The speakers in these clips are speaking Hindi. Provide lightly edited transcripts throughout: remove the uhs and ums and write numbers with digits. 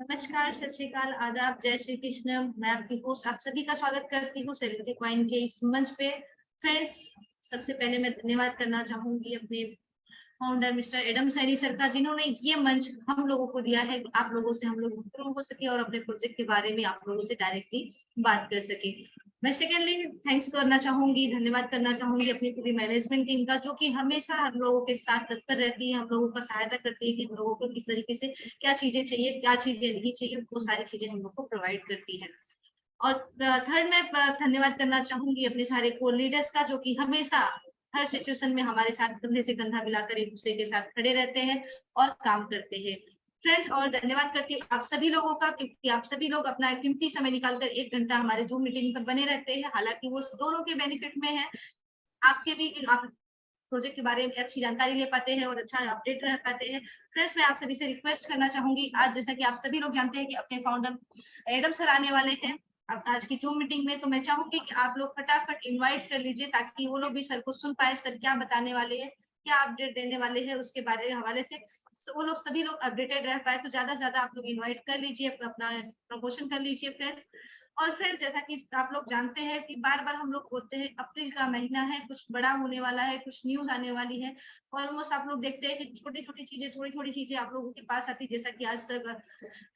नमस्कार, सत श्री अकाल, आदाब, जय श्री कृष्ण। मैं आपकी होस्ट आप सभी का स्वागत करती हूँ सेलिब्रिटी क्वाइन के इस मंच पे। फ्रेंड्स, सबसे पहले मैं धन्यवाद करना चाहूंगी अपने founder mister Adam Saini sir का, जिन्होंने ये मंच हम लोगों को दिया है, आप लोगों से हम लोग रूबरू हो सके और अपने प्रोजेक्ट के बारे में आप लोगों से डायरेक्टली बात कर सके। मैं सेकेंडली थैंक्स करना चाहूंगी, धन्यवाद करना चाहूंगी अपनी पूरी मैनेजमेंट टीम का, जो कि हमेशा हम लोगों के साथ तत्पर रहती है, हम लोगों का सहायता करती है कि हम लोगों को किस तरीके से क्या चीजें चाहिए, क्या चीजें नहीं चाहिए, वो सारी चीजें हम लोग को प्रोवाइड करती है। और थर्ड मैं धन्यवाद करना चाहूंगी अपने सारे को लीडर्स का, जो कि हमेशा हर सिचुएशन में हमारे साथ कंधे से कंधा मिलाकर एक दूसरे के साथ खड़े रहते हैं और काम करते हैं। फ्रेंड्स, और धन्यवाद करती हूँ आप सभी लोगों का, क्योंकि आप सभी लोग अपना कीमती समय निकालकर 1 घंटा हमारे जूम मीटिंग पर बने रहते हैं। हालांकि वो दोनों के बेनिफिट में है, आपके भी, आप प्रोजेक्ट के बारे में अच्छी जानकारी ले पाते हैं और अच्छा अपडेट रह पाते हैं। फ्रेंड्स, मैं आप सभी से रिक्वेस्ट करना चाहूंगी, आज जैसा कि आप सभी लोग जानते हैं कि अपने फाउंडर एडम सर आने वाले हैं अब आज की जूम मीटिंग में, तो मैं चाहूंगी कि आप लोग फटाफट इनवाइट कर लीजिए, ताकि वो लोग भी सर को सुन पाए, सर क्या बताने वाले हैं, क्या अपडेट देने वाले हैं, उसके बारे में हवाले से वो लोग सभी लोग अपडेटेड रह पाए। तो ज्यादा से ज्यादा आप लोग इन्वाइट कर लीजिए, अपना प्रमोशन कर लीजिए फ्रेंड्स। और फिर जैसा कि आप लोग जानते हैं कि बार बार हम लोग बोलते हैं अप्रैल का महीना है, कुछ बड़ा होने वाला है, कुछ न्यूज आने वाली है। ऑलमोस्ट आप लोग देखते हैं कि छोटी छोटी चीजें, थोड़ी थोड़ी चीजें आप लोगों के पास आती, जैसा कि आज सर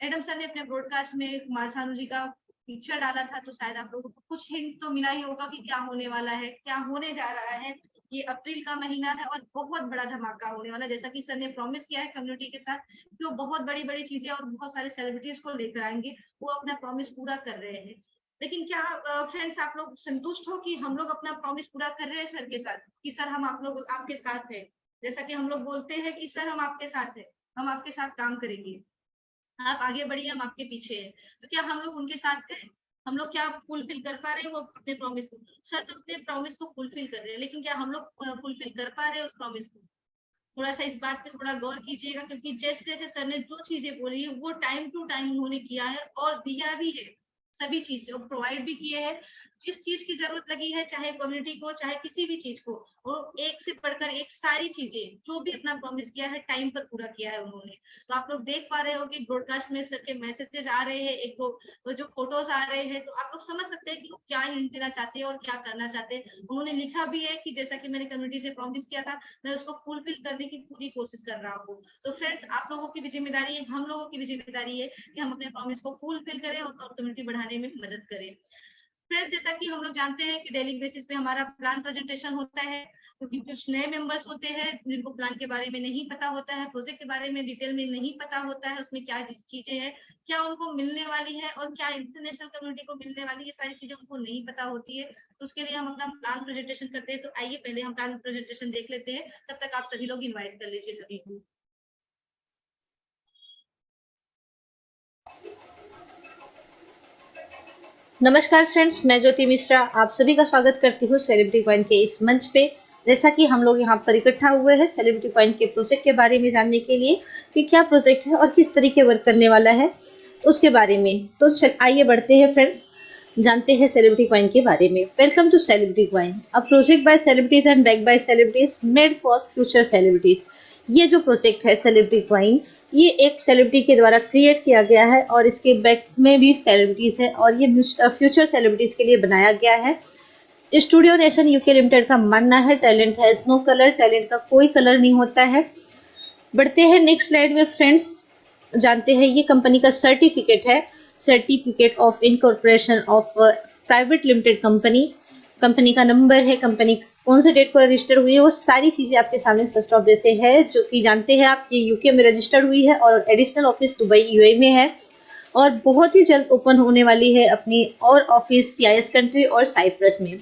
एडम सर ने अपने ब्रॉडकास्ट में कुमार सानू जी का पिक्चर डाला था, तो शायद आप लोगों को कुछ हिंट तो मिला ही होगा कि क्या होने वाला है, क्या होने जा रहा है। ये अप्रैल का महीना है और बहुत बड़ा धमाका होने वाला है, जैसा कि सर ने प्रॉमिस किया है कम्युनिटी के साथ कि वो बहुत बड़ी बड़ी चीजें और बहुत सारे सेलिब्रिटीज को लेकर आएंगे। वो अपना प्रॉमिस पूरा कर रहे हैं। लेकिन क्या फ्रेंड्स, आप लोग संतुष्ट हो कि हम लोग अपना प्रॉमिस पूरा कर रहे हैं सर के साथ, कि सर हम आप लोग आपके साथ है, जैसा कि हम लोग बोलते हैं कि सर हम आपके साथ है, हम आपके साथ काम करेंगे, आप आगे बढ़िए, हम आपके पीछे हैं। तो क्या हम लोग उनके साथ हैं? हम लोग क्या फुलफिल कर पा रहे हैं वो अपने प्रॉमिस को? सर तो अपने प्रॉमिस को फुलफिल कर रहे हैं, लेकिन क्या हम लोग फुलफिल कर पा रहे हैं उस प्रॉमिस को? थोड़ा सा इस बात पे थोड़ा गौर कीजिएगा, क्योंकि जैसे जैसे सर ने जो चीजें बोली है वो टाइम टू टाइम उन्होंने किया है और दिया भी है, सभी चीज प्रोवाइड भी किए हैं। जिस चीज की जरूरत लगी है, चाहे कम्युनिटी को, चाहे किसी भी चीज को, वो एक से बढ़कर एक सारी चीजें जो भी अपना प्रॉमिस किया है टाइम पर पूरा किया है उन्होंने। तो आप लोग देख पा रहे हो कि ब्रॉडकास्ट में सर के मैसेजेस आ रहे हैं, एक दो वो जो फोटोज आ रहे हैं, तो आप लोग समझ सकते हैं कि वो क्या हिंट देना चाहते हैं और क्या करना चाहते हैं। उन्होंने लिखा भी है कि जैसा कि मैंने कम्युनिटी से प्रॉमिस किया था, मैं उसको फुलफिल करने की पूरी कोशिश कर रहा हूँ। तो फ्रेंड्स, आप लोगों की भी जिम्मेदारी है, हम लोगों की भी जिम्मेदारी है कि हम अपने प्रॉमिस को फुलफिल करें और कम्युनिटी बढ़ाने में मदद करें। फ्रेंड्स, जैसा कि हम लोग जानते हैं कि डेली बेसिस पे हमारा प्लान प्रेजेंटेशन होता है, क्योंकि कुछ नए मेंबर्स होते हैं जिनको प्लान के बारे में नहीं पता होता है, प्रोजेक्ट के बारे में डिटेल में नहीं पता होता है, उसमें क्या चीजें हैं, क्या उनको मिलने वाली है और क्या इंटरनेशनल कम्युनिटी को मिलने वाली है, ये सारी चीजें उनको नहीं पता होती है। तो उसके लिए हम अपना प्लान प्रेजेंटेशन करते हैं। तो आइए पहले हम प्लान प्रेजेंटेशन देख लेते हैं, तब तक आप सभी लोग इन्वाइट कर लीजिए सभी को। नमस्कार फ्रेंड्स, मैं ज्योति मिश्रा आप सभी का स्वागत करती हूँ सेलिब्रिटी क्वाइन के इस मंच पे। जैसा कि हम लोग यहाँ पर इकट्ठा हुए हैं सेलिब्रिटी क्वाइन के प्रोजेक्ट के बारे में जानने के लिए कि क्या प्रोजेक्ट है और किस तरीके वर्क करने वाला है उसके बारे में। तो आइए बढ़ते हैं फ्रेंड्स, जानते हैं सेलिब्रिटी क्वाइन के बारे में। Welcome to celebrity coin, a project by celebrities and back by celebrities made for future celebrities. ये जो प्रोजेक्ट है सेलिब्रिटी क्वाइन, ये एक सेलिब्रिटी के द्वारा क्रिएट किया गया है और इसके बैक में भी सेलिब्रिटीज है और ये फ्यूचर सेलिब्रिटीज के लिए बनाया गया है। स्टूडियो नेशन यूके लिमिटेड का मानना है talent has no colour, talent का कोई कलर नहीं होता है। बढ़ते हैं नेक्स्ट स्लाइड में फ्रेंड्स, जानते हैं ये कंपनी का सर्टिफिकेट है, certificate of incorporation of private limited company. Company का नंबर है, कंपनी कौन से डेट को रजिस्टर हुई है, वो सारी चीजें आपके सामने फर्स्ट ऑफ जैसे है, जो कि जानते हैं आप ये यूके में रजिस्टर्ड हुई है और एडिशनल ऑफिस दुबई यूएई में है और बहुत ही जल्द ओपन होने वाली है अपनी और ऑफिस सीआईएस कंट्री और साइप्रस में।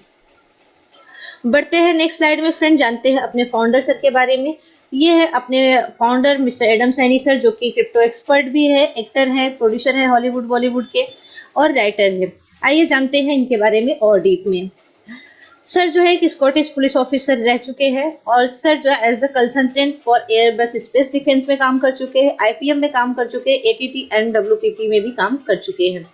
बढ़ते हैं नेक्स्ट स्लाइड में फ्रेंड, जानते हैं अपने फाउंडर सर के बारे में। ये है अपने founder mister Adam Saini sir, जो कि क्रिप्टो एक्सपर्ट भी है, एक्टर है, प्रोड्यूसर है हॉलीवुड बॉलीवुड के और राइटर है। आइए जानते हैं इनके बारे में और डीप में। सर जो है एक स्कॉटिश पुलिस ऑफिसर रह चुके हैं और सर जो है as a consultant for Airbus space defence में काम कर चुके हैं, आईपीएम में काम कर चुके हैं, एटीटी एंड डब्ल्यूपीपी में भी काम कर चुके हैं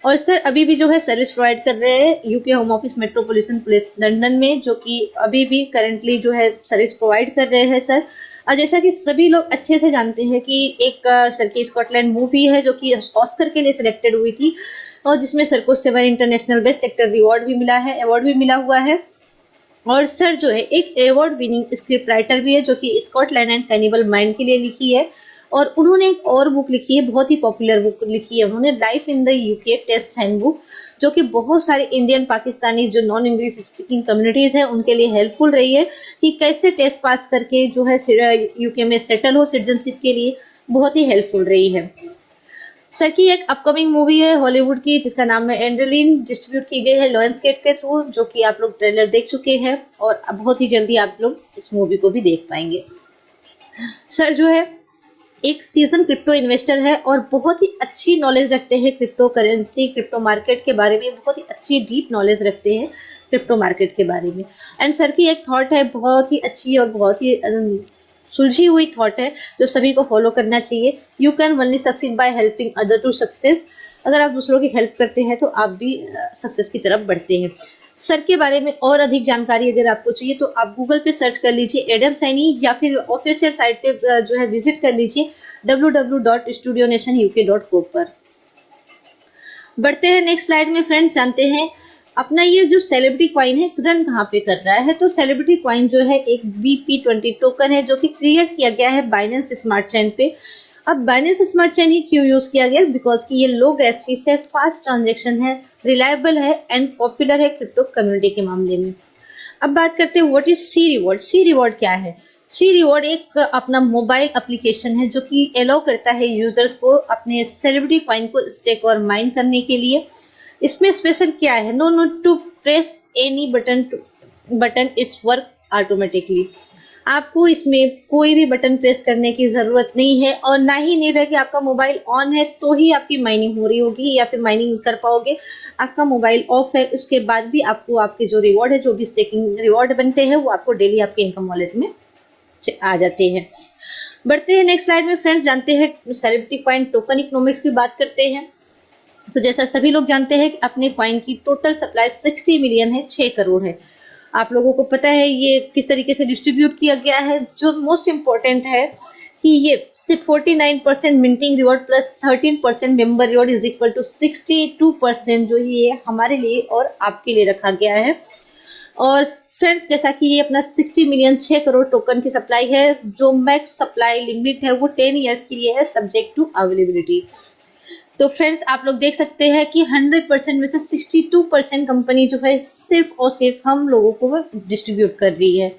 और सर अभी भी जो है सर्विस प्रोवाइड कर रहे हैं UK home office metropolitan police London में, जो कि अभी भी करंटली जो है सर्विस प्रोवाइड कर रहे हैं सर। और जैसा कि सभी लोग अच्छे से जानते हैं कि एक सर की स्कॉटलैंड मूवी है जो कि ऑस्कर के लिए सिलेक्टेड हुई थी और जिसमें सर को 7 इंटरनेशनल बेस्ट एक्टर अवार्ड भी मिला है, अवार्ड भी मिला हुआ है। और सर जो है एक अवार्ड विनिंग स्क्रिप्ट राइटर भी है जो कि स्कॉटलैंड एंड कैनिबल माइंड के लिए लिखी है। और उन्होंने एक और बुक लिखी है, बहुत ही पॉपुलर बुक लिखी है उन्होंने, life in the UK test handbook, जो कि बहुत सारे इंडियन पाकिस्तानी जो नॉन इंग्लिश स्पीकिंग कम्युनिटीज हैं उनके लिए हेल्पफुल रही है कि कैसे टेस्ट पास करके जो है यूके में सेटल हो सिटीजनशिप के लिए, बहुत ही हेल्पफुल रही है। सर की एक अपकमिंग मूवी है हॉलीवुड की जिसका नाम है एंडरलिन, डिस्ट्रीब्यूट की गई है लायंसगेट के थ्रू, जो कि आप लोग ट्रेलर देख चुके हैं और बहुत ही जल्दी आप लोग इस मूवी को भी देख पाएंगे। सर जो है एक सीजन क्रिप्टो इन्वेस्टर है और बहुत ही अच्छी नॉलेज रखते हैं क्रिप्टो करेंसी, क्रिप्टो मार्केट के बारे में, बहुत ही अच्छी डीप नॉलेज रखते हैं क्रिप्टो मार्केट के बारे में। एंड सर की एक थॉट है बहुत ही अच्छी और बहुत ही सुलझी हुई थॉट है जो सभी को फॉलो करना चाहिए। You can only succeed by helping other to success. अगर आप दूसरों की हेल्प करते हैं तो आप भी सक्सेस की तरफ बढ़ते हैं। सर के बारे में और अधिक जानकारी अगर आपको चाहिए तो आप गूगल पे सर्च कर लीजिए एडम सैनी या फिर ऑफिशियल साइट पे जो है विजिट कर लीजिए www.studionationuk.com पर। बढ़ते हैं नेक्स्ट स्लाइड में फ्रेंड्स, जानते हैं अपना ये जो सेलिब्रिटी कॉइन है रन कहाँ पे कर रहा है। तो सेलिब्रिटी कॉइन जो है एक BP20 टोकन है जो कि क्रिएट किया गया है बाइनेंस स्मार्ट चेन पे। अब बाइनेंस स्मार्ट चेन ही क्यों यूज किया गया, बिकॉज कि ये लो गैस फीस है, फास्ट ट्रांजेक्शन है, रिलायबल है एंड पॉपुलर है क्रिप्टो कम्युनिटी के मामले में। अब बात करते हैं what is C reward. C reward क्या है? सी रिवॉर्ड एक अपना मोबाइल एप्लीकेशन है जो कि अलाउ करता है यूजर्स को अपने सेलिब्रिटी कॉइन को स्टेक और माइन करने के लिए। इसमें स्पेशल क्या है? No need to press any button it's work automatically. आपको इसमें कोई भी बटन प्रेस करने की जरूरत नहीं है और ना ही नीड है कि आपका मोबाइल ऑन है तो ही आपकी माइनिंग हो रही होगी या फिर माइनिंग कर पाओगे। आपका मोबाइल ऑफ है उसके बाद भी आपको आपके जो रिवॉर्ड है, जो भी स्टेकिंग रिवॉर्ड बनते हैं वो आपको डेली आपके इनकम वॉलेट में आ जाते हैं। बढ़ते हैं नेक्स्ट स्लाइड में फ्रेंड्स, जानते हैं सेलिब्रिटी कॉइन टोकन इकोनॉमिक्स की बात करते हैं। तो जैसा सभी लोग जानते हैं कि अपने कॉइन की टोटल सप्लाई 60 मिलियन है, 6 करोड़ है। आप लोगों को पता है ये किस तरीके से डिस्ट्रीब्यूट किया गया है। जो मोस्ट इम्पोर्टेंट है कि ये सिर्फ 49% minting reward plus 13% member reward is equal to 62% जो ये हमारे लिए और आपके लिए रखा गया है। और फ्रेंड्स जैसा कि ये अपना 60 मिलियन 6 करोड़ टोकन की सप्लाई है, जो मैक्स सप्लाई लिमिट है वो 10 ईयर्स के लिए है सब्जेक्ट टू अवेलेबिलिटी। तो फ्रेंड्स आप लोग देख सकते हैं कि 100% में से 62% कंपनी जो है सिर्फ और सिर्फ हम लोगों को डिस्ट्रीब्यूट कर रही है।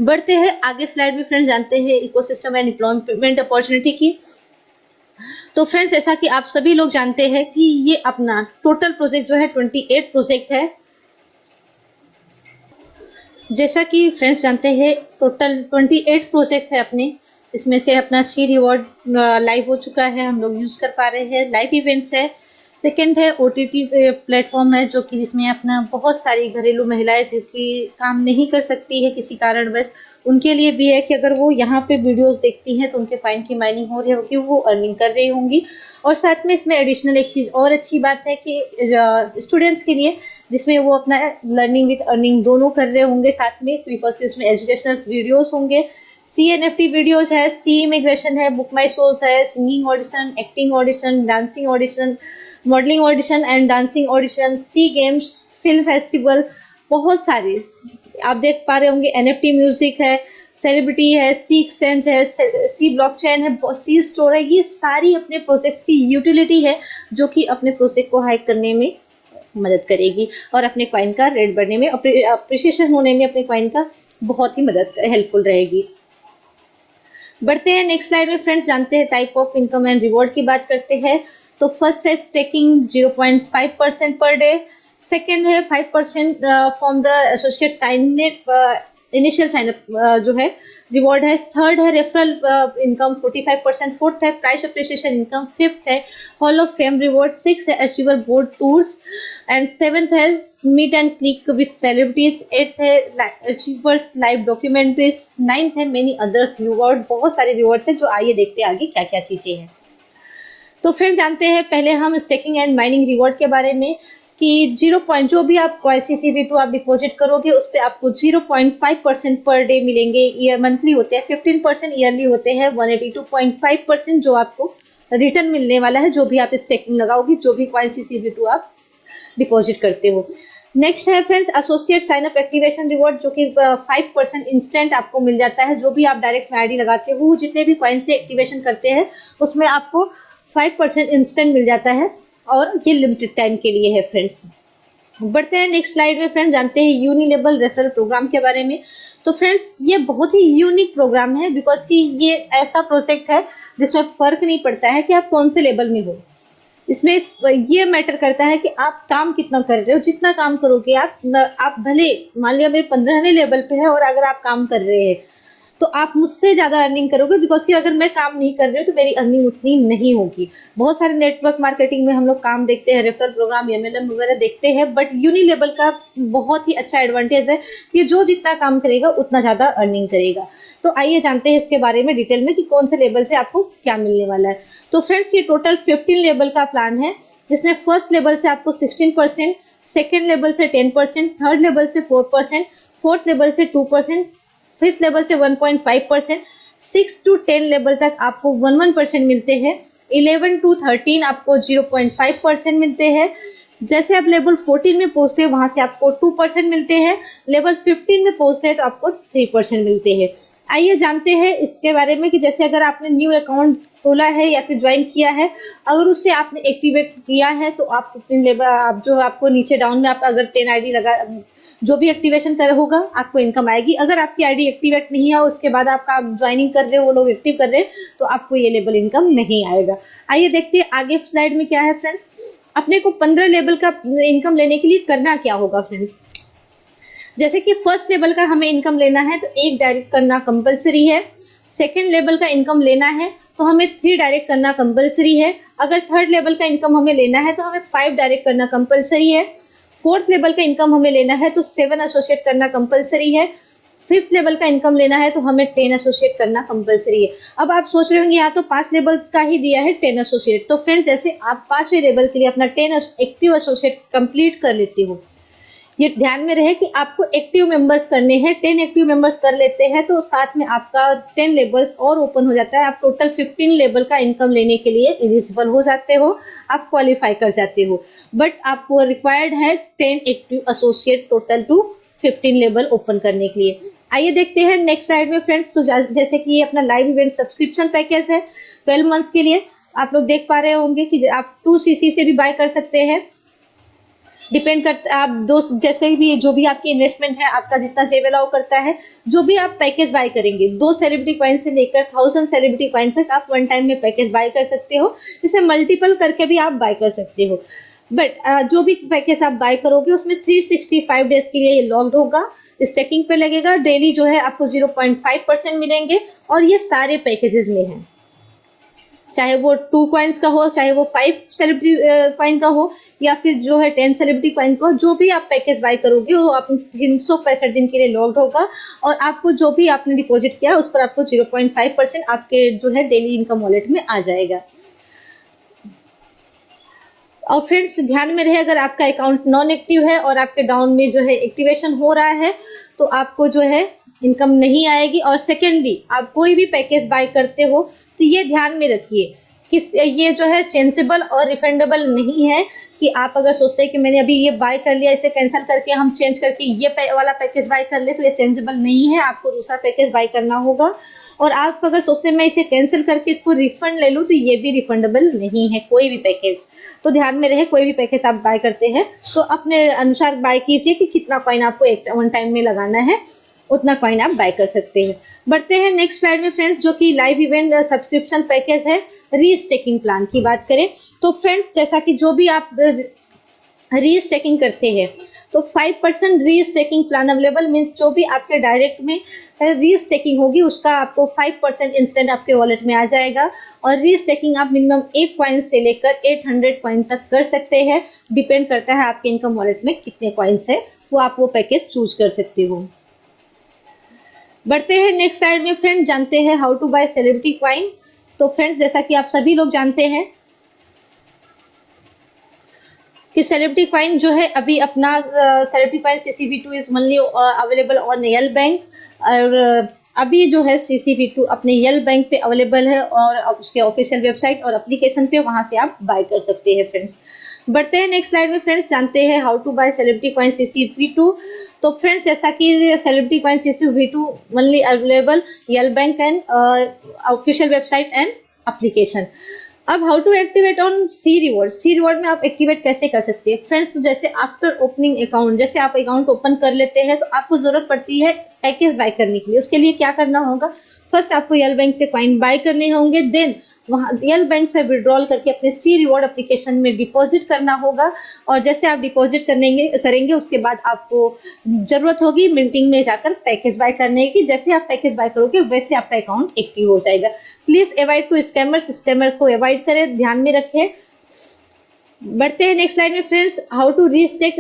बढ़ते हैं आगे स्लाइड में फ्रेंड्स, जानते हैं इकोसिस्टम एंड एम्प्लॉयमेंट अपॉर्चुनिटी की। तो फ्रेंड्स ऐसा कि आप सभी लोग जानते हैं कि ये अपना टोटल प्रोजेक्ट जो है 28 प्रोजेक्ट है। जैसा कि फ्रेंड्स जानते हैं टोटल 28 प्रोजेक्ट्स है अपने, इसमें से अपना सी रिवॉर्ड लाइव हो चुका है, हम लोग यूज कर पा रहे हैं, लाइव इवेंट्स है। सेकंड है OTT प्लेटफॉर्म है जो कि जिसमें अपना बहुत सारी घरेलू महिलाएं जो कि काम नहीं कर सकती है किसी कारणवश, उनके लिए भी है कि अगर वो यहाँ पे वीडियोस देखती हैं तो उनके फाइन की माइनिंग हो रही होगी, वो अर्निंग कर रही होंगी। और साथ में इसमें एडिशनल एक चीज और अच्छी बात है कि स्टूडेंट्स के लिए जिसमें वो अपना लर्निंग विद अर्निंग दोनों कर रहे होंगे साथ में, बिकॉज कि उसमें एजुकेशनल वीडियोस होंगे, CNFT वीडियोज है, सी इमिग्रेशन है, बुक माई शोज है, singing audition, acting audition, dancing audition, modelling audition and dancing audition, C games, film festival, बहुत सारे आप देख पा रहे होंगे। NFT म्यूजिक है, सेलिब्रिटी है, सी एक्सचेंज है, सी ब्लॉकचेन है, सी स्टोर है। ये सारी अपने प्रोजेक्ट्स की यूटिलिटी है जो कि अपने प्रोजेक्ट को हाइक करने में मदद करेगी और अपने कॉइन का रेट बढ़ने में, अप्रिसिएशन होने में अपने कॉइन का बहुत ही मदद हेल्पफुल रहेगी। बढ़ते हैं नेक्स्ट स्लाइड में फ्रेंड्स, जानते हैं type of income and reward की बात करते हैं। तो फर्स्ट है स्टेकिंग 0.5% पर डे, सेकेंड है 5% from the associate sign initial signup जो है रिवॉर्ड है, थर्ड है रेफरल इनकम 45%, फोर्थ है प्राइस अप्रिसिएशन इनकम, फिफ्थ है hall of fame reward, six है achiever board tours and seventh है meet and click with celebrities, eighth है अचीवर्स लाइव डॉक्यूमेंट्रीज, नाइन्थ है मेनी अदर्स रिवॉर्ड। बहुत सारे रिवॉर्ड्स हैं जो आइए देखते हैं आगे क्या क्या चीजें हैं। तो फ्रेंड्स जानते हैं पहले हम स्टेकिंग एंड माइनिंग रिवॉर्ड के बारे में कि 0 पॉइंट जो भी आप CCV2 आप डिपॉजिट करोगे उस पे आपको 0.5% पर डे मिलेंगे। ईयर मंथली होते हैं, 15% ईयरली होते हैं, 182.5% जो आपको रिटर्न मिलने वाला है जो भी आप स्टेकिंग लगाओगे, जो भी CCV2 आप डिपॉजिट करते हो। नेक्स्ट है friends associate sign up activation reward, जो कि 5% इंस्टेंट आपको मिल जाता है। जो भी आप डायरेक्ट में आईडी लगाते हो, जितने भी कॉइन से एक्टिवेशन करते हैं उसमें आपको 5% इंस्टेंट मिल जाता है और ये लिमिटेड टाइम के लिए है फ्रेंड्स। बढ़ते हैं नेक्स्ट स्लाइड में फ्रेंड्स, जानते हैं यूनिलेबल रेफरल प्रोग्राम के बारे में। तो फ्रेंड्स ये बहुत ही यूनिक प्रोग्राम है बिकॉज कि ये ऐसा प्रोजेक्ट है जिसमें फर्क नहीं पड़ता है कि आप कौन से लेवल में हो। इसमें ये मैटर करता है कि आप काम कितना कर रहे हो। जितना काम करोगे आप भले मान लिया मेरे 15वें लेवल पे है और अगर आप काम कर रहे हैं तो आप मुझसे ज्यादा अर्निंग करोगे बिकॉज कि अगर मैं काम नहीं कर रही हूँ तो मेरी अर्निंग उतनी नहीं होगी। बहुत सारे नेटवर्क मार्केटिंग में हम लोग काम देखते हैं, रेफरल प्रोग्राम MLM वगैरह देखते हैं, बट यूनिलेबल का बहुत ही अच्छा एडवांटेज है कि जो जितना काम करेगा उतना ज्यादा अर्निंग करेगा। तो आइए जानते हैं इसके बारे में डिटेल में कि कौन से लेवल से आपको क्या मिलने वाला है। तो फ्रेंड्स ये टोटल 15 लेवल का प्लान है जिसमें फर्स्ट लेवल से आपको 16%, सेकेंड लेवल से 10%, थर्ड लेवल से 4%, फोर्थ लेवल से 2%, फिफ्थ लेवल से 1.5%, 6 to 10 लेवल तक आपको 1% मिलते हैं, 11 to 13 आपको 0.5% मिलते हैं। जैसे आप लेवल 14 में पहुंचते हैं वहां से आपको 2% मिलते हैं, लेवल 15 में पहुंचते हैं तो आपको 3% मिलते हैं। आइए जानते हैं इसके बारे में कि जैसे अगर आपने न्यू अकाउंट खोला है या फिर ज्वाइन किया है, अगर उससे आपने एक्टिवेट किया है तो आप अपने लेवल आप जो आपको नीचे डाउन में आप अगर 10 आईडी लगा जो भी एक्टिवेशन कर होगा आपको इनकम आएगी। अगर आपकी आईडी एक्टिवेट नहीं है उसके बाद आपका ज्वाइनिंग कर रहे हो, वो लोग एक्टिव कर रहे हैं, तो आपको ये लेवल इनकम नहीं आएगा। आइए देखते हैं आगे स्लाइड में क्या है फ्रेंड्स। अपने को 15 लेवल का इनकम लेने के लिए करना क्या होगा फ्रेंड्स। जैसे कि फर्स्ट लेवल का हमें इनकम लेना है तो 1 डायरेक्ट करना कंपलसरी है। सेकेंड लेवल का इनकम लेना है तो हमें 3 डायरेक्ट करना कंपलसरी है। अगर थर्ड लेवल का इनकम हमें लेना है तो हमें 5 डायरेक्ट करना कंपलसरी है। फोर्थ लेवल का इनकम हमें लेना है तो 7 एसोसिएट करना कंपलसरी है। फिफ्थ लेवल का इनकम लेना है तो हमें 10 एसोसिएट करना कंपलसरी है। अब आप सोच रहे होंगे यहाँ तो 5 लेवल का ही दिया है 10 एसोसिएट। तो फ्रेंड्स जैसे आप 5वें लेवल के लिए अपना 10 एक्टिव एसोसिएट कंप्लीट कर लेते हो, ये ध्यान में रहे कि आपको एक्टिव मेंबर्स करने हैं। 10 एक्टिव मेंबर्स कर लेते हैं तो साथ में आपका 10 लेवल्स और ओपन हो जाता है। आप टोटल 15 लेवल का इनकम लेने के लिए एलिजिबल हो जाते हो, आप क्वालिफाई कर जाते हो। बट आपको रिक्वायर्ड है 10 active associate total two 15 level open करने के लिए। आइए देखते हैं नेक्स्ट स्लाइड में फ्रेंड्स। तो जैसे कि ये अपना लाइव इवेंट सब्सक्रिप्शन पैकेज है 12 मंथ्स के लिए। आप लोग देख पा रहे होंगे कि आप 2cc से भी बाय कर सकते हैं। डिपेंड करता आप दोस्त जैसे भी जो भी आपकी इन्वेस्टमेंट है, आपका जितना जेब अलाउ करता है, जो भी आप पैकेज बाय करेंगे 2 सेलिब्रिटी कॉइन से लेकर 1000 सेलिब्रिटी कॉइन तक आप वन टाइम में पैकेज बाय कर सकते हो। इसे मल्टीपल करके भी आप बाय कर सकते हो। बट जो भी पैकेज आप बाय करोगे उसमें 365 डेज के लिए ये लॉक्ड होगा, स्टेकिंग पे लगेगा। डेली जो है आपको 0.5% मिलेंगे और ये सारे पैकेजेस में है, चाहे वो 2 कॉइन्स का हो, चाहे वो 5 सेलिब्रिटी कॉइन का हो, या फिर जो है 10 सेलिब्रिटी कॉइन का हो। जो भी आप पैकेज बाय करोगे वो आप 365 दिन के लिए लॉक्ड होगा और आपको जो भी आपने डिपॉजिट किया उस पर आपको 0.5% आपके जो है डेली इनकम वॉलेट में आ जाएगा। और फ्रेंड्स ध्यान में रहे, अगर आपका अकाउंट नॉन एक्टिव है और आपके डाउन में जो है एक्टिवेशन हो रहा है तो आपको जो है इनकम नहीं आएगी। और सेकेंडली आप कोई भी पैकेज बाय करते हो तो ये ध्यान में रखिए कि ये जो है चेंजेबल और रिफंडेबल नहीं है कि आप अगर सोचते हैं कि मैंने अभी ये बाय कर लिया, इसे कैंसिल करके हम चेंज करके ये वाला पैकेज बाय कर ले, तो ये चेंजेबल नहीं है। आपको दूसरा पैकेज बाय करना होगा। और आप अगर सोचते हैं मैं इसे कैंसिल करके इसको रिफंड ले लूं, तो ये भी रिफंडेबल नहीं है कोई भी पैकेज। तो ध्यान में रहे, कोई भी पैकेज आप बाय करते हैं तो अपने अनुसार बाय कीजिए कि कितना कॉइन आपको एक वन टाइम में लगाना है, उतना कॉइन आप बाय कर सकते हैं। बढ़ते हैं नेक्स्ट स्लाइड में फ्रेंड्स, जो कि लाइव इवेंट सब्सक्रिप्शन पैकेज है। रीस्टेकिंग प्लान की बात करें तो फ्रेंड्स जैसा कि जो भी आप रीस्टेकिंग करते हैं तो 5% रीस्टेकिंग प्लान अवेलेबल, मीन्स जो भी आपके डायरेक्ट में रीस्टेकिंग होगी उसका आपको 5% इंस्टेंट आपके वॉलेट में आ जाएगा। और रीस्टेकिंग आप मिनिमम 1 कॉइन से लेकर 800 कॉइन तक कर सकते हैं। डिपेंड करता है आपके इनकम वॉलेट में कितने कॉइन्स है, वो आप वो पैकेज चूज कर सकते हो। बढ़ते हैं नेक्स्ट स्लाइड में फ्रेंड्स, जानते हैं how to buy celebrity coin. तो फ्रेंड्स जैसा कि आप सभी लोग जानते हैं कि सेलिब्रिटी कॉइन जो है अभी अपना celebrity coin CCV2 is only available on L bank, और अभी जो है CCV2 अपने यल बैंक पे अवेलेबल है और उसके ऑफिशियल वेबसाइट और एप्लीकेशन पे वहां से आप बाय कर सकते हैं फ्रेंड्स। बढ़ते हैं नेक्स्ट स्लाइड में फ्रेंड्स, जानते हैं how to buy celebrity coin CCV2। तो फ्रेंड्स जैसा कि celebrity coin CCV2 only available यल bank and official website and application. अब how to activate on C reward में आप एक्टिवेट कैसे कर सकते हैं फ्रेंड्स। जैसे आफ्टर ओपनिंग अकाउंट, जैसे आप अकाउंट ओपन कर लेते हैं तो आपको जरूरत पड़ती है पैकेज बाय करने के लिए। उसके लिए क्या करना होगा, फर्स्ट आपको यल बैंक से कॉइन बाय करने होंगे, देन वहाँ यल बैंक से विड्रॉल करके अपने सी रिवॉर्ड एप्लीकेशन में डिपॉजिट करना होगा। और जैसे आप डिपॉजिट करेंगे उसके बाद आपको जरूरत होगी मिंटिंग में जाकर पैकेज बाय करने की। जैसे आप पैकेज बाय करोगे वैसे आपका अकाउंट एक्टिव हो जाएगा। प्लीज अवॉइड टू स्कैमर्स को अवॉइड करें, ध्यान में रखें। बढ़ते हैं नेक्स्ट स्लाइड में फ्रेंड्स, हाउ टू रीस्टेक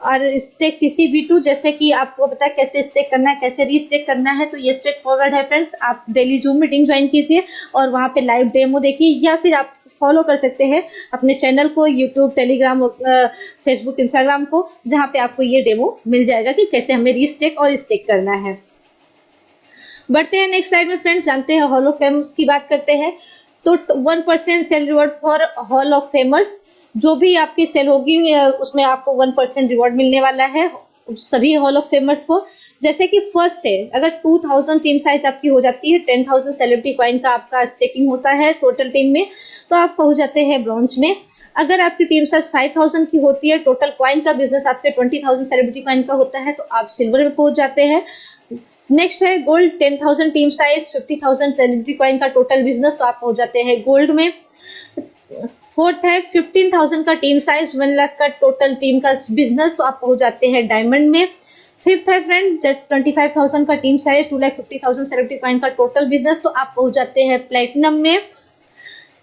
और स्टेक CCV2। जैसे कि आपको पता है कैसे स्टेक करना है, कैसे रीस्टेक करना है, तो ये स्ट्रेट फॉरवर्ड है फ्रेंड्स। आप डेली जूम मीटिंग ज्वाइन कीजिए और वहां पे लाइव डेमो देखिए, या फिर आप फॉलो कर सकते हैं अपने चैनल को, यूट्यूब, टेलीग्राम, फेसबुक, इंस्टाग्राम को, जहाँ पे आपको ये डेमो मिल जाएगा कि कैसे हमें रीस्टेक और स्टेक करना है। बढ़ते हैं नेक्स्ट स्लाइड में फ्रेंड्स, जानते हैं हॉल ऑफ फेम की बात करते हैं। तो 1% sale reward for hall of famers, जो भी आपकी सेल होगी उसमें आपको 1% रिवॉर्ड मिलने वाला है सभी हॉल ऑफ फेमर्स को। जैसे कि फर्स्ट है, अगर 2000 टीम साइज आपकी हो जाती है, 10,000 सेलिब्रिटी कॉइन का आपका स्टेकिंग होता है टोटल टीम में, तो आप पहुंच जाते हैं ब्रॉन्ज में। अगर आपकी टीम साइज 5000 की होती है, टोटल कॉइन का बिजनेस आपके 20,000 सेलिब्रिटी कॉइन का होता है, तो आप सिल्वर में पहुंच जाते हैं। नेक्स्ट है gold, 10,000 team size, 50,000 celebrity coin का टोटल बिजनेस, तो आप पहुंच जाते हैं गोल्ड में। फोर्थ है 15,000 का टीम साइज, 1 लाख का टोटल टीम का बिजनेस, तो आप पहुंच जाते हैं डायमंड में। फिफ्थ है फ्रेंड 25,000 का टीम साइज, 2,50,000 सेलिब्रिटी कॉइन का टोटल बिजनेस, तो आप पहुंच जाते हैं प्लेटिनम में।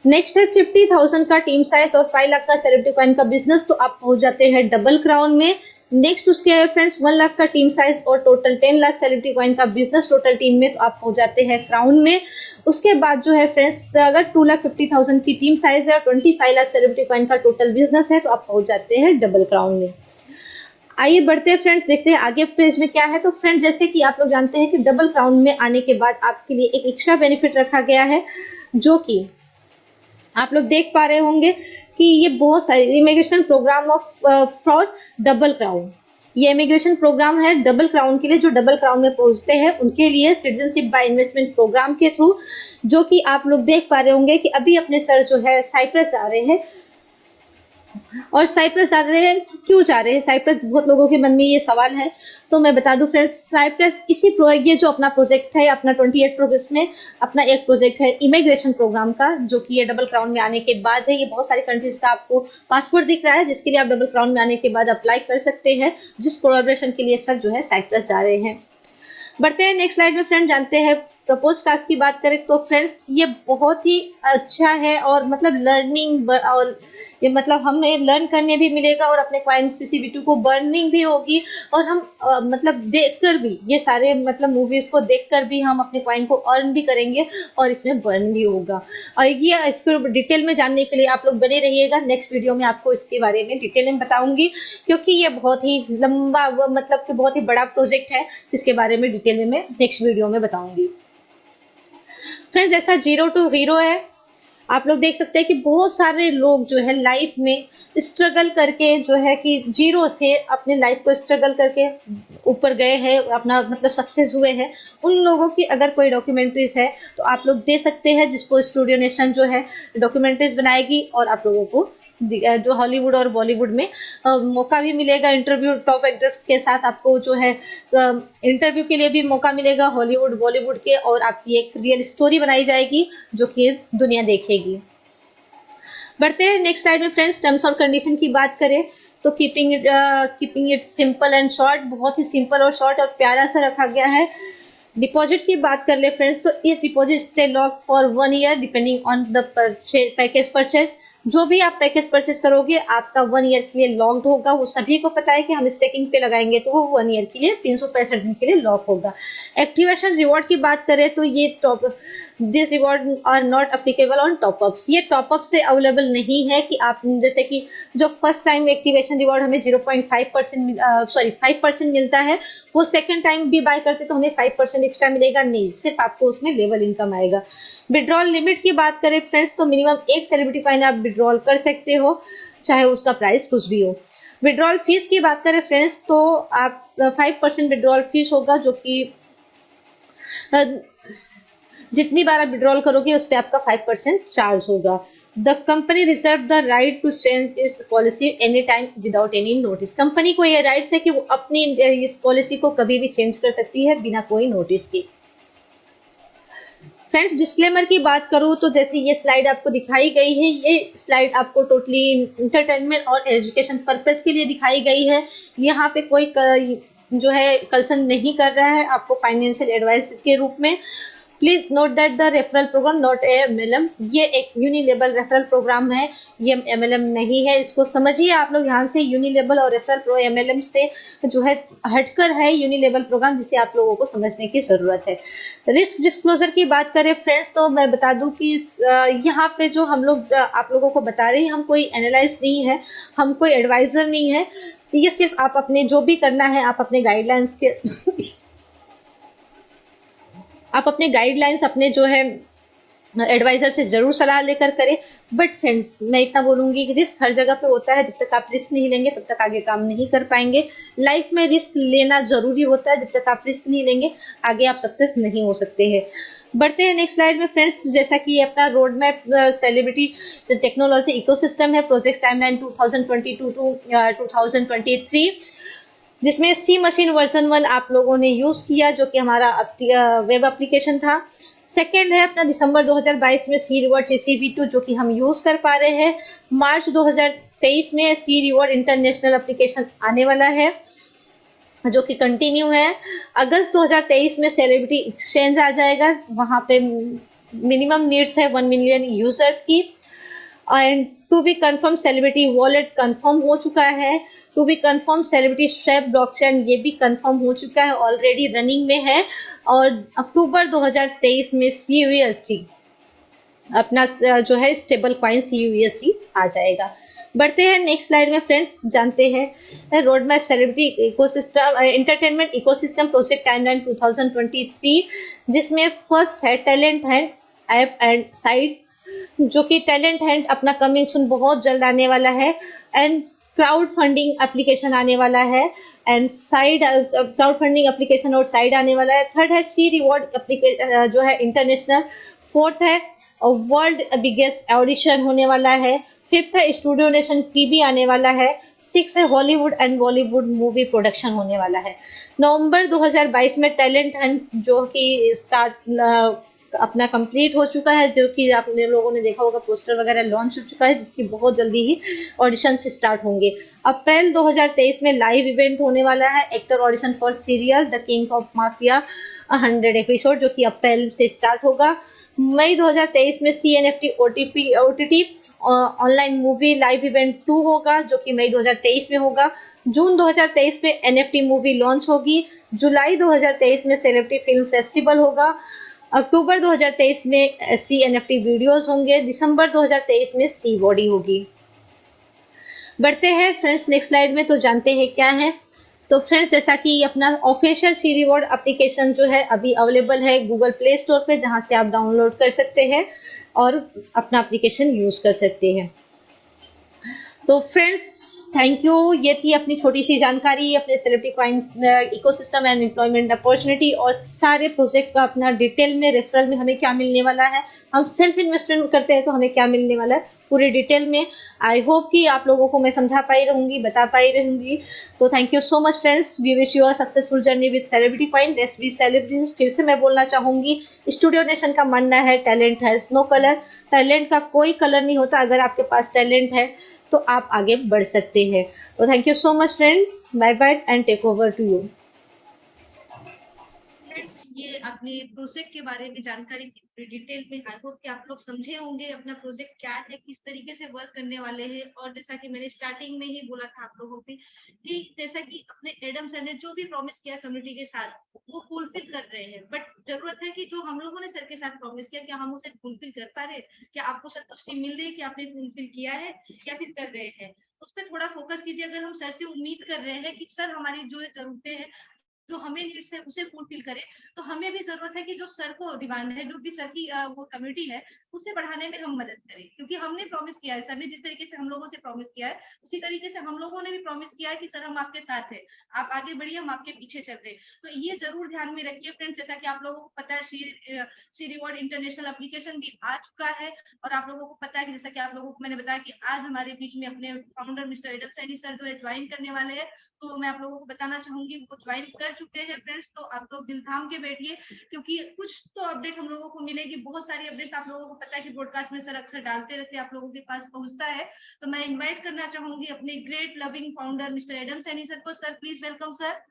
नेक्स्ट है 50,000 का टीम साइज और 5 लाख का सेलिब्रिटी कॉइन का बिजनेस, तो आप पहुंच जाते हैं डबल क्राउन में। नेक्स्ट उसके है फ्रेंड्स 1 लाख का टीम साइज और टोटल 10 लाख सेलिब्रिटी कॉइन का बिजनेस टोटल टीम में, तो आप पहुंच जाते हैं क्राउन में। उसके बाद जो है फ्रेंड्स, अगर 2,50,000 की टीम साइज है और 25 लाख सेलिब्रिटी कॉइन का टोटल बिजनेस है, तो आप पहुंच जाते हैं डबल क्राउन में। आइए बढ़ते हैं फ्रेंड्स, देखते हैं आगे पेज में क्या है। तो फ्रेंड्स जैसे कि आप लोग जानते हैं कि डबल क्राउन में आने के बाद आपके लिए एक एक्स्ट्रा बेनिफिट रखा गया है, जो कि आप लोग देख पा रहे होंगे कि ये बहुत सारे immigration programme off for double crown, ये इमिग्रेशन प्रोग्राम है डबल क्राउन के लिए। जो डबल क्राउन में पहुंचते हैं उनके लिए सिटीजनशिप बाय इन्वेस्टमेंट प्रोग्राम के थ्रू, जो कि आप लोग देख पा रहे होंगे कि अभी अपने सर जो है साइप्रस जा रहे हैं। और साइप्रस जा रहे हैं, क्यों जा रहे हैं साइप्रस, बहुत लोगों के मन में ये सवाल है। तो मैं बता दूं फ्रेंड्स, साइप्रस ये जो अपना प्रोजेक्ट है, अपना 28 प्रोजेक्ट में अपना एक प्रोजेक्ट है इमिग्रेशन प्रोग्राम का, जो कि ये डबल क्राउन में आने के बाद है। ये बहुत सारी कंट्रीज का आपको पासपोर्ट दिख रहा है, जिसके लिए आप डबल क्राउन में आने के बाद अप्लाई कर सकते हैं, जिस कोलैबोरेशन के लिए सर जो है साइप्रस जा रहे हैं। बढ़ते हैं नेक्स्ट स्लाइड में फ्रेंड, जानते हैं प्रपोज टास्क की बात करें तो फ्रेंड्स ये बहुत ही अच्छा है और मतलब लर्निंग और ये मतलब हमें लर्न करने भी मिलेगा और अपने कॉइन CCV2 को बर्निंग भी होगी। और हम मतलब देखकर भी, ये सारे मतलब मूवीज को देखकर भी हम अपने कॉइन को अर्न भी करेंगे और इसमें बर्न भी होगा। और ये इसको डिटेल में जानने के लिए आप लोग बने रहिएगा, नेक्स्ट वीडियो में आपको इसके बारे में डिटेल में बताऊंगी, क्योंकि ये बहुत ही लंबा मतलब कि बहुत ही बड़ा प्रोजेक्ट है, जिसके बारे में डिटेल में मैं नेक्स्ट वीडियो में बताऊंगी। फ्रेंड्स जैसा 0 टू हीरो है, आप लोग देख सकते हैं कि बहुत सारे लोग जो है लाइफ में स्ट्रगल करके जो है कि 0 से अपने लाइफ को स्ट्रगल करके ऊपर गए हैं, अपना मतलब सक्सेस हुए हैं। उन लोगों की अगर कोई डॉक्यूमेंट्रीज है तो आप लोग दे सकते हैं, जिसको स्टूडियो नेशन जो है डॉक्यूमेंट्रीज बनाएगी और आप लोगों को जो हॉलीवुड और बॉलीवुड में मौका भी मिलेगा इंटरव्यू टॉप एक्टर्स के साथ। आपको जो है इंटरव्यू के लिए भी मौका मिलेगा हॉलीवुड बॉलीवुड के, और आपकी एक रियल स्टोरी बनाई जाएगी जो कि दुनिया देखेगी। बढ़ते हैं नेक्स्ट स्लाइड में फ्रेंड्स, टर्म्स और कंडीशन की बात करें तो keeping it simple and short, बहुत ही सिंपल और शॉर्ट और प्यारा सा रखा गया है। डिपॉजिट की बात कर ले फ्रेंड्स, तो इस deposit stay lock for 1 year depending on the package purchase. जो भी आप पैकेज परचेज करोगे आपका 1 ईयर के लिए लॉक्ड होगा। वो सभी को पता है कि हम स्टेकिंग पे लगाएंगे तो वो 1 ईयर के लिए 365 दिन के लिए लॉक होगा। एक्टिवेशन रिवॉर्ड की बात करें तो ये this reward are not applicable on topups. ये टॉपअप से अवेलेबल नहीं है कि आप जैसे कि जो फर्स्ट टाइम एक्टिवेशन रिवॉर्ड हमें 5% मिलता है, वो सेकंड टाइम भी बाय करते तो हमें 5% एक्स्ट्रा मिलेगा नहीं, सिर्फ आपको उसमें लेवल इनकम आएगा। विड्रॉल लिमिट की बात करें फ्रेंड्स तो मिनिमम 1 सेलिब्रिटी कॉइन आप विड्रॉल कर सकते हो, चाहे उसका प्राइस कुछ भी हो। विड्रॉल फीस की बात करें फ्रेंड्स तो आप 5% विड्रॉल फीस होगा, जो कि जितनी बार आप विड्रॉल करोगे उस पर आपका 5% चार्ज होगा। The company reserve the right to change its policy any time without any notice. Company को ये राइट्स है कि वो अपनी इस पॉलिसी को कभी भी चेंज कर सकती है बिना कोई नोटिस के। फ्रेंड्स डिस्क्लेमर की बात करूं तो जैसे ये स्लाइड आपको दिखाई गई है, ये स्लाइड आपको टोटली इंटरटेनमेंट और एजुकेशन पर्पस के लिए दिखाई गई है। यहाँ पे कोई जो है कंसर्न नहीं कर रहा है आपको फाइनेंशियल एडवाइस के रूप में। Please note that the referral programme not MLM, ये एक यूनिलेबल रेफरल प्रोग्राम है, ये एमएलएम नहीं है। इसको समझिए आप लोग ध्यान से, यूनिलेबल और रेफरल प्रो एमएलएम से जो है हटकर है यूनिलेबल प्रोग्राम, जिसे आप लोगों को समझने की जरूरत है। रिस्क डिस्क्लोजर की बात करें फ्रेंड्स तो मैं बता दूं कि यहाँ पे जो हम लोग आप लोगों को बता रहे हैं, हम कोई एनालाइज नहीं है, हम कोई एडवाइजर नहीं है। ये सिर्फ आप अपने जो भी करना है आप अपने गाइडलाइंस के आप अपने गाइडलाइंस अपने जो है एडवाइजर से जरूर सलाह लेकर करें। बट फ्रेंड्स मैं इतना बोलूंगी कि रिस्क हर जगह पे होता है, जब तक आप रिस्क नहीं लेंगे तब तक आगे काम नहीं कर पाएंगे। लाइफ में रिस्क लेना जरूरी होता है, जब तक आप रिस्क नहीं लेंगे आगे आप सक्सेस नहीं हो सकते हैं। बढ़ते हैं नेक्स्ट स्लाइड में फ्रेंड्स। जैसा कि अपना road map celebrity technology ecosystem है, प्रोजेक्ट टाइमलाइन 2022 टू 2023, जिसमें सी मशीन वर्जन 1 आप लोगों ने यूज किया, जो कि हमारा वेब एप्लीकेशन था। सेकेंड है अपना दिसंबर 2022 में सी रिवॉर्ड CCV2 जो कि हम यूज कर पा रहे हैं। मार्च 2023 में सी रिवॉर्ड इंटरनेशनल एप्लीकेशन आने वाला है, जो कि कंटिन्यू है। अगस्त 2023 में सेलिब्रिटी एक्सचेंज आ जाएगा, वहां पे मिनिमम नीड्स है 1 मिलियन यूजर्स की। And to be confirm celebrity wallet confirm हो चुका है। To be confirm celebrity swap blockchain ये भी कंफर्म हो चुका है, ऑलरेडी रनिंग में है। और अक्टूबर 2023 में CUSD अपना जो है स्टेबल कॉइन CUSD आ जाएगा। बढ़ते हैं नेक्स्ट स्लाइड में फ्रेंड्स, जानते हैं road map celebrity ecosystem entertainment ecosystem project timeline 2023, जिसमें फर्स्ट है talent Hunt app and site, जो कि टैलेंट हंट अपना कमिंग सून बहुत जल्द आने वाला है। एंड क्राउड फंडिंग एप्लीकेशन आने वाला है, and side crowd funding application और साइड आने वाला है। थर्ड है सी रिवॉर्ड जो है इंटरनेशनल। फोर्थ है वर्ल्ड बिगेस्ट ऑडिशन होने वाला है। फिफ्थ है स्टूडियो नेशन TV आने वाला है। सिक्स है Hollywood and Bollywood movie production होने वाला है। नवंबर 2022 में टैलेंट हंट जो कि स्टार्ट अपना कंप्लीट हो चुका है, जो कि आपने लोगों ने देखा होगा पोस्टर वगैरह लॉन्च हो चुका है, जिसकी बहुत जल्दी ही ऑडिशन स्टार्ट होंगे। अप्रैल 2023 में लाइव इवेंट होने वाला है, actor audition for serial the king of mafia 100 episode, जो कि अप्रैल से स्टार्ट होगा। मई 2023 में CNFT OTT online movie live event 2 होगा, जो कि मई 2023 में होगा। जून 2023 में NFT मूवी लॉन्च होगी। जुलाई 2023 में सेलिब्रिटी फिल्म फेस्टिवल होगा। अक्टूबर 2023 में CNFT वीडियोस होंगे। दिसंबर 2023 में सी बॉडी होगी। बढ़ते हैं फ्रेंड्स नेक्स्ट स्लाइड में, तो जानते हैं क्या है। तो फ्रेंड्स जैसा कि अपना ऑफिशियल सी रिवॉर्ड एप्लीकेशन जो है अभी अवेलेबल है गूगल प्ले स्टोर पे, जहां से आप डाउनलोड कर सकते हैं और अपना एप्लीकेशन यूज कर सकते हैं। तो फ्रेंड्स थैंक यू, ये थी अपनी छोटी सी जानकारी अपने celebrity coin ecosystem and employment opportunity और सारे प्रोजेक्ट का अपना डिटेल में रेफरल में हमें क्या मिलने वाला है, हम सेल्फ इन्वेस्टमेंट करते हैं तो हमें क्या मिलने वाला है पूरी डिटेल में। आई होप कि आप लोगों को मैं समझा पाई रहूंगी, बता पाई रहूंगी। तो thank you so much friends, we wish you a successful journey with celebrity coin. Let's be celebrities. फिर से मैं बोलना चाहूंगी, स्टूडियो नेशन का मानना है talent has no colour. Talent का कोई कलर नहीं होता, अगर आपके पास टैलेंट है तो आप आगे बढ़ सकते हैं। तो thank you so much friend, bye bye and take over to you. Friends, ये अपने प्रोजेक्ट के बारे में जानकारी डिटेल में आई होप कि आप लोग समझे होंगे अपना प्रोजेक्ट क्या है, किस तरीके से वर्क करने वाले हैं। और जैसा कि मैंने स्टार्टिंग में ही बोला था आप लोगों को कि जैसा कि अपने एडम सर ने जो भी प्रॉमिस किया कम्युनिटी के साथ वो फुलफिल कर रहे हैं, बट जरूरत है कि जो हम लोगों ने सर के साथ प्रॉमिस किया क्या हम उसे फुलफिल कर पा रहे हैं, क्या आपको संतुष्टि मिल रही है कि आपने फुलफिल किया है या फिर कर रहे हैं। उस पर थोड़ा फोकस कीजिए। अगर हम सर से उम्मीद कर रहे हैं कि सर हमारी जो जरूरतें हैं, जो हमें नीड्स है उसे फुलफिल करे, तो हमें भी जरूरत है कि जो सर को डिमांड है, जो भी सर की वो कम्युनिटी है, उसे बढ़ाने में हम मदद करें। क्योंकि हमने प्रॉमिस किया है, सर ने जिस तरीके से हम लोगों से प्रॉमिस किया है उसी तरीके से हम लोगों ने भी प्रॉमिस किया है कि सर हम आपके साथ हैं, आप आगे बढ़िए, हम आपके पीछे चल रहे हैं। तो ये जरूर ध्यान में रखिए फ्रेंड्स। जैसा कि आप लोगों को पता है सी रिवॉर्ड इंटरनेशनल एप्लीकेशन भी आ चुका है, और आप लोगों को पता है कि जैसा कि आप लोगों को मैंने बताया कि आज हमारे बीच में अपने founder mister Adam Saini sir जो है ज्वाइन करने वाले हैं। तो मैं आप लोगों को बताना चाहूंगी वो ज्वाइन कर चुके हैं फ्रेंड्स। तो आप लोग दिल थाम के बैठिए, क्योंकि कुछ तो अपडेट हम लोगों को मिलेगी। बहुत सारी अपडेट्स आप लोगों को पता है कि ब्रॉडकास्ट में सर अक्सर डालते रहते हैं, आप लोगों के पास पहुंचता है। तो मैं इन्वाइट करना चाहूंगी अपने great loving founder mister Adam Saini sir को। Sir please welcome sir.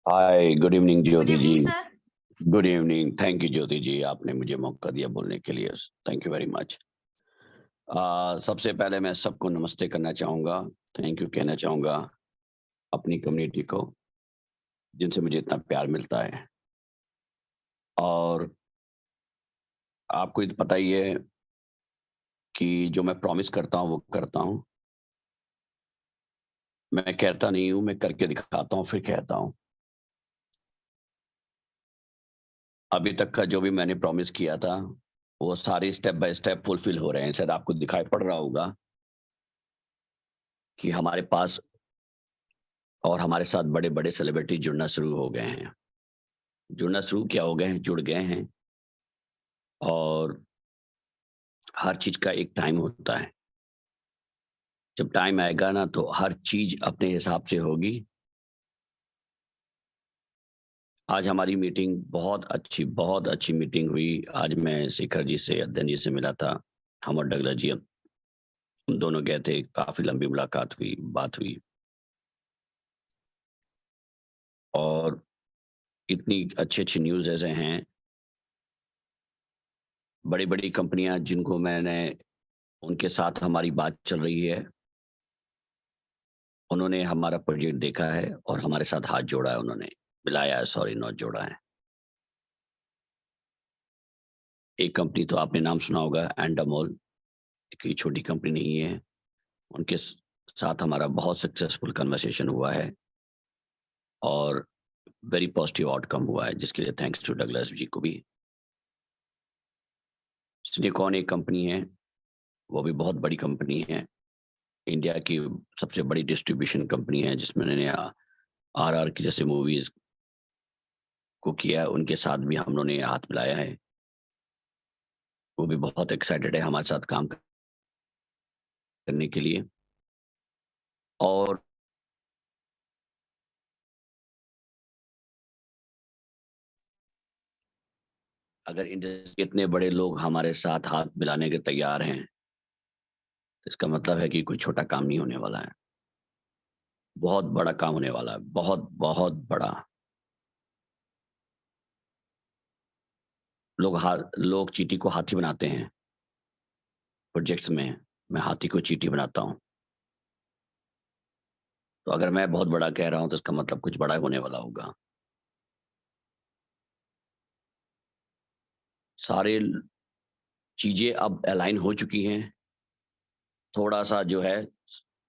Hi, good evening good Jyoti ji. Evening sir. Good evening, thank you Jyoti ji, आपने मुझे मौका दिया बोलने के लिए, थैंक यू वेरी मच। सबसे पहले मैं सबको नमस्ते करना चाहूँगा, थैंक यू कहना चाहूँगा अपनी कम्युनिटी को जिनसे मुझे इतना प्यार मिलता है। और आपको ये तो पता ही है कि जो मैं प्रॉमिस करता हूँ वो करता हूँ। मैं कहता नहीं हूँ, मैं करके दिखाता हूँ, फिर कहता हूँ। अभी तक का जो भी मैंने प्रॉमिस किया था वो सारे स्टेप बाय स्टेप फुलफिल हो रहे हैं। शायद आपको दिखाई पड़ रहा होगा कि हमारे पास और हमारे साथ बड़े-बड़े सेलिब्रिटी जुड़ना शुरू हो गए हैं। जुड़ना शुरू क्या हो गए हैं, जुड़ गए हैं। और हर चीज़ का एक टाइम होता है। जब टाइम आएगा ना तो हर चीज़ अपने हिसाब से होगी। आज हमारी मीटिंग बहुत अच्छी मीटिंग हुई। आज मैं शेखर जी से, अध्ययन जी से मिला था। हम और डगलस जी हम दोनों गए थे, काफ़ी लंबी मुलाकात हुई, बात हुई। और इतनी अच्छी-अच्छी न्यूज़ ऐसे हैं, बड़ी-बड़ी कंपनियाँ जिनको मैंने उनके साथ हमारी बात चल रही है, उन्होंने हमारा प्रोजेक्ट देखा है और हमारे साथ हाथ जोड़ा है उन्होंने, मिलाया है, सॉरी नॉट जोड़ा है। एक कंपनी तो आपने नाम सुना होगा, एंडामोल, कोई छोटी कंपनी नहीं है। उनके साथ हमारा बहुत सक्सेसफुल कन्वर्सेशन हुआ है और वेरी पॉजिटिव आउटकम हुआ है, जिसके लिए थैंक्स टू डगलस जी को भी। सिलिकॉन एक कंपनी है, वो भी बहुत बड़ी कंपनी है। इंडिया की सबसे बड़ी डिस्ट्रीब्यूशन कंपनी है, जिसमें उन्होंने आरआर की जैसे मूवीज़ को किया है, उनके साथ भी हम लोगों ने हाथ मिलाया है। वो भी बहुत एक्साइटेड है हमारे साथ काम करने के लिए। और अगर इंडस्ट्री के इतने बड़े लोग हमारे साथ हाथ मिलाने के तैयार हैं, तो इसका मतलब है कि कोई छोटा काम नहीं होने वाला है। बहुत बड़ा काम होने वाला है, बहुत बड़ा। लोग चींटी को हाथी बनाते हैं प्रोजेक्ट्स में, मैं हाथी को चींटी बनाता हूँ। तो अगर मैं बहुत बड़ा कह रहा हूँ तो इसका मतलब कुछ बड़ा होने वाला होगा। सारे चीज़ें अब अलाइन हो चुकी हैं। थोड़ा-सा जो है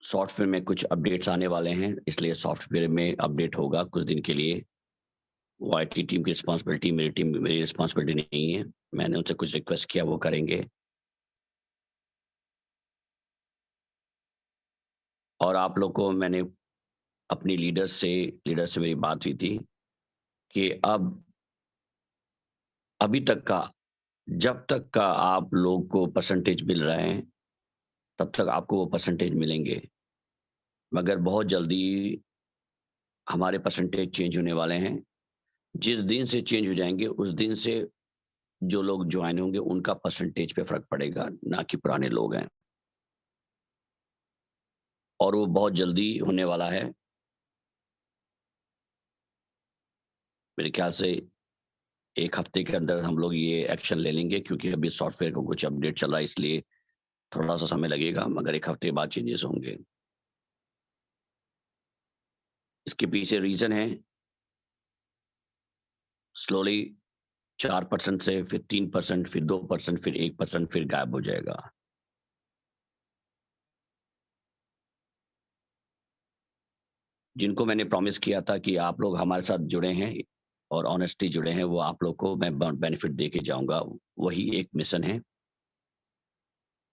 सॉफ्टवेयर में कुछ अपडेट्स आने वाले हैं, इसलिए सॉफ्टवेयर में अपडेट होगा कुछ दिन के लिए। वो आईटी टीम की रिस्पॉन्सिबिलिटी, मेरी रिस्पॉन्सिबिलिटी नहीं है। मैंने उनसे कुछ रिक्वेस्ट किया, वो करेंगे। और आप लोग को मैंने अपनी लीडर से मेरी बात हुई थी कि अभी तक का, जब तक का आप लोग को परसेंटेज मिल रहे हैं, तब तक आपको वो परसेंटेज मिलेंगे। मगर बहुत जल्दी हमारे परसेंटेज चेंज होने वाले हैं। जिस दिन से चेंज हो जाएँगे, उस दिन से जो लोग जॉइन होंगे, उनका परसेंटेज पे फ़र्क पड़ेगा, ना कि पुराने लोग हैं। और वो बहुत जल्दी होने वाला है। मेरे ख्याल से 1 हफ्ते के अंदर हम लोग ये एक्शन ले लेंगे, क्योंकि अभी सॉफ्टवेयर का कुछ अपडेट चल रहा है, इसलिए थोड़ा-सा समय लगेगा, मगर 1 हफ्ते बाद चेंजेस होंगे। इसके पीछे रीज़न है, स्लोली 4% से फिर 3%, फिर 2%, फिर 1%, फिर गायब हो जाएगा। जिनको मैंने प्रॉमिस किया था कि आप लोग हमारे साथ जुड़े हैं और ऑनेस्टली जुड़े हैं, वो आप लोग को मैं बेनिफिट दे के जाऊँगा। वही एक मिशन है,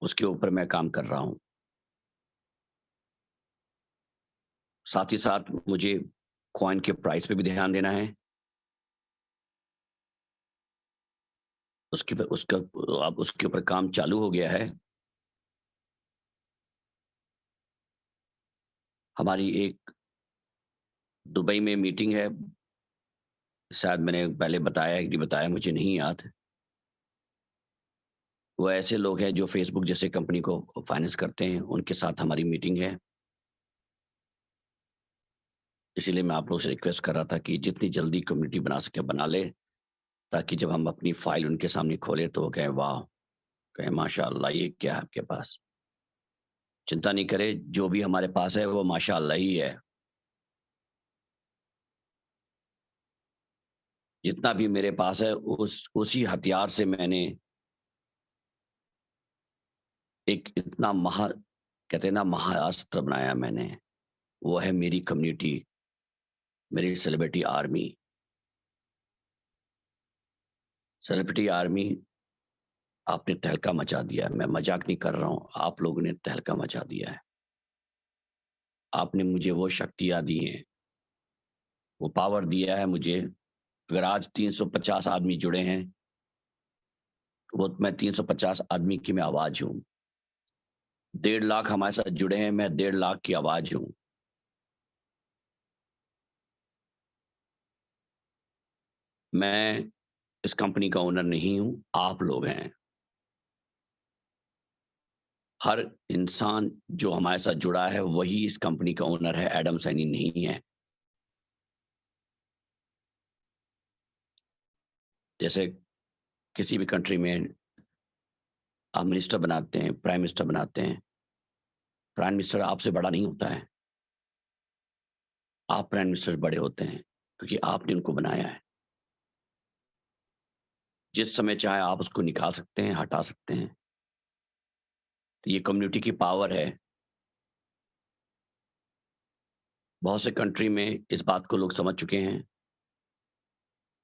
उसके ऊपर मैं काम कर रहा हूँ। साथ ही साथ मुझे कॉइन के प्राइस पे भी ध्यान देना है। उसके पे उसका अब उसके ऊपर काम चालू हो गया है। हमारी एक दुबई में मीटिंग है, शायद मैंने पहले बताया है कि नहीं बताया, मुझे नहीं याद। वो ऐसे लोग हैं जो फेसबुक जैसे कंपनी को फाइनेंस करते हैं, उनके साथ हमारी मीटिंग है। इसीलिए मैं आप लोगों से रिक्वेस्ट कर रहा था कि जितनी जल्दी कम्युनिटी बना सके बना लें, ताकि जब हम अपनी फाइल उनके सामने खोलें तो वो कहें वाह! कहें माशाअल्लाह ये क्या है आपके पास? चिंता नहीं करें, जो भी हमारे पास है वो माशाअल्लाह ही है। जितना भी मेरे पास है उसी हथियार से मैंने एक इतना कहते हैं ना महाअस्त्र बनाया मैंने, वो है मेरी कम्युनिटी, मेरी सेलिब्रिटी आर्मी। सेलिब्रिटी आर्मी आपने तहलका मचा दिया है, मैं मज़ाक नहीं कर रहा हूँ, आप लोगों ने तहलका मचा दिया है। आपने मुझे वो शक्तियाँ दी हैं, वो पावर दिया है मुझे। अगर आज 350 आदमी जुड़े हैं, वो मैं 350 आदमी की मैं आवाज़ हूँ। 1.5 लाख हमारे साथ जुड़े हैं, मैं 1.5 लाख की आवाज़ हूँ। मैं इस कंपनी का ओनर नहीं हूँ, आप लोग हैं। हर इंसान जो हमारे साथ जुड़ा है, वही इस कंपनी का ओनर है, एडम सैनी नहीं है। जैसे किसी भी कंट्री में आप मिनिस्टर बनाते हैं, प्राइम मिनिस्टर बनाते हैं। प्राइम मिनिस्टर आपसे बड़ा नहीं होता है। आप प्राइम मिनिस्टर बड़े होते हैं, क्योंकि आपने उनको बनाया है। जिस समय चाहे आप उसको निकाल सकते हैं, हटा सकते हैं। तो ये कम्युनिटी की पावर है। बहुत से कंट्री में इस बात को लोग समझ चुके हैं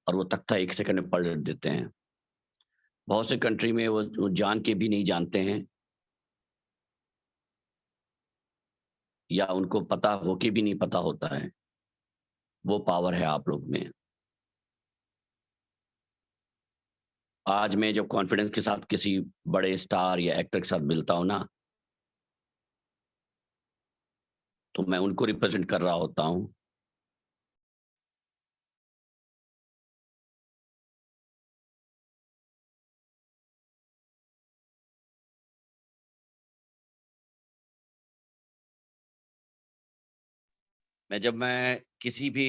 और वो तख्ता 1 सेकंड में पलट देते हैं। बहुत से कंट्री में वो जान के भी नहीं जानते हैं, या उनको पता हो के भी नहीं पता होता है। वो पावर है आप लोग में। आज मैं जब कॉन्फिडेंस के साथ किसी बड़े स्टार या एक्टर के साथ मिलता हूँ ना, तो मैं उनको रिप्रेज़ेंट कर रहा होता हूँ। जब मैं किसी भी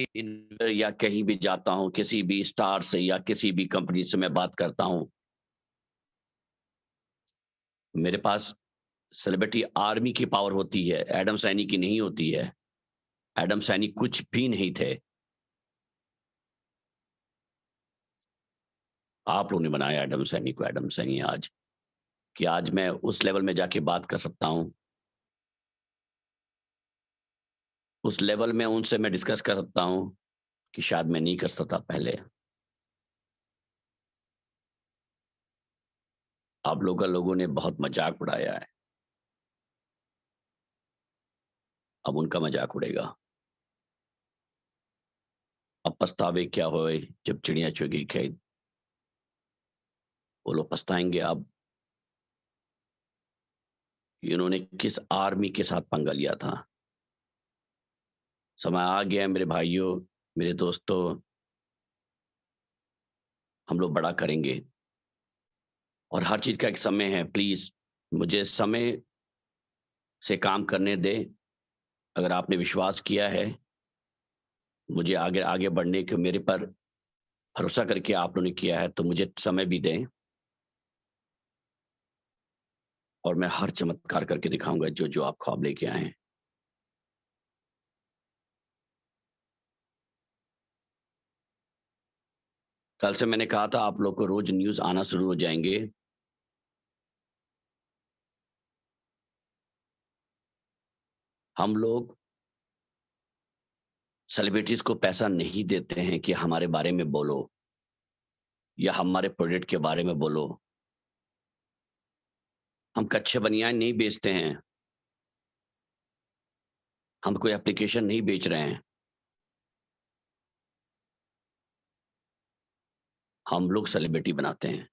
या कहीं भी जाता हूँ, किसी भी स्टार से या किसी भी कंपनी से मैं बात करता हूँ, मेरे पास सेलिब्रिटी आर्मी की पावर होती है, एडम सैनी की नहीं होती है। एडम सैनी कुछ भी नहीं थे। आप लोगों ने बनाया एडम सैनी को एडम सैनी आज, कि आज मैं उस लेवल में जाके बात कर सकता हूँ। उस लेवल में उनसे मैं डिस्कस कर सकता हूँ, कि शायद मैं नहीं कर सकता पहले। आप लोगों ने बहुत मज़ाक उड़ाया है, अब उनका मज़ाक उड़ेगा। अब पछतावे क्या होए जब चिड़िया चुग खेत, वो लोग पछताएँगे अब, कि उन्होंने किस आर्मी के साथ पंगा लिया था। समय आ गया है मेरे भाइयों, मेरे दोस्तों, हम लोग बड़ा करेंगे और हर चीज़ का एक समय है। प्लीज़ मुझे समय से काम करने दें। अगर आपने विश्वास किया है, मुझे आगे आगे बढ़ने के मेरे पर भरोसा करके आप लोगों ने किया है, तो मुझे समय भी दें और मैं हर चमत्कार करके दिखाऊँगा जो आप ख्वाब लेके आए हैं। कल से मैंने कहा था आप लोग को रोज़ न्यूज़ आना शुरू हो जाएँगे। हम लोग सेलिब्रिटीज़ को पैसा नहीं देते हैं कि हमारे बारे में बोलो या हमारे प्रोडक्ट के बारे में बोलो। हम कच्छे बनियान नहीं बेचते हैं। हम कोई एप्लीकेशन नहीं बेच रहे हैं। हम लोग सेलिब्रिटी बनाते हैं।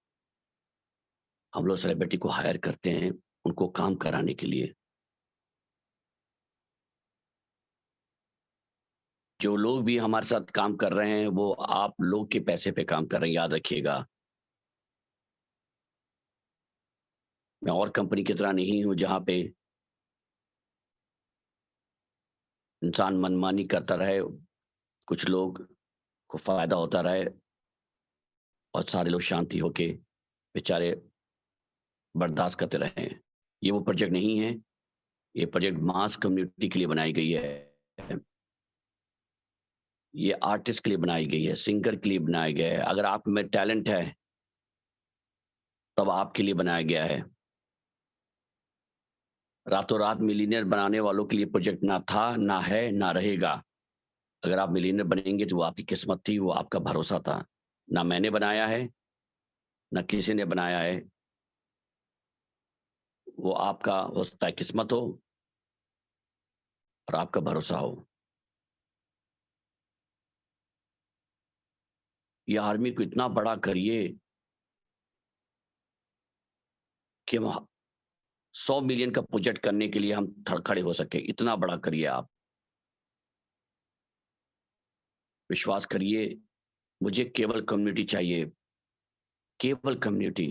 हम लोग सेलिब्रिटी को हायर करते हैं, उनको काम कराने के लिए। जो लोग भी हमारे साथ काम कर रहे हैं, वो आप लोग के पैसे पे काम कर रहे हैं, याद रखिएगा। मैं और कंपनी की तरह नहीं हूँ, जहाँ पे इंसान मनमानी करता रहे, कुछ लोग को फ़ायदा होता रहे और सारे लोग शांति होके बेचारे बर्दाश्त करते रहे हैं। ये वो प्रोजेक्ट नहीं है, ये प्रोजेक्ट मास कम्युनिटी के लिए बनाई गई है। ये आर्टिस्ट के लिए बनाई गई है, सिंगर के लिए बनाया गया है। अगर आप में टैलेंट है, तब आपके लिए बनाया गया है। रातों-रात मिलियनेयर बनाने वालों के लिए प्रोजेक्ट ना था, ना है, ना रहेगा। अगर आप मिलियनेयर बनेंगे तो वो आपकी किस्मत थी, वो आपका भरोसा था। ना मैंने बनाया है, ना किसी ने बनाया है। वो आपका हो सकता है किस्मत हो और आपका भरोसा हो। ये आर्मी को इतना बड़ा करिए कि हम 100 मिलियन का प्रोजेक्ट करने के लिए हम खड़े हो सके, इतना बड़ा करिए आप। विश्वास करिए, मुझे केवल कम्युनिटी चाहिए, केवल कम्युनिटी।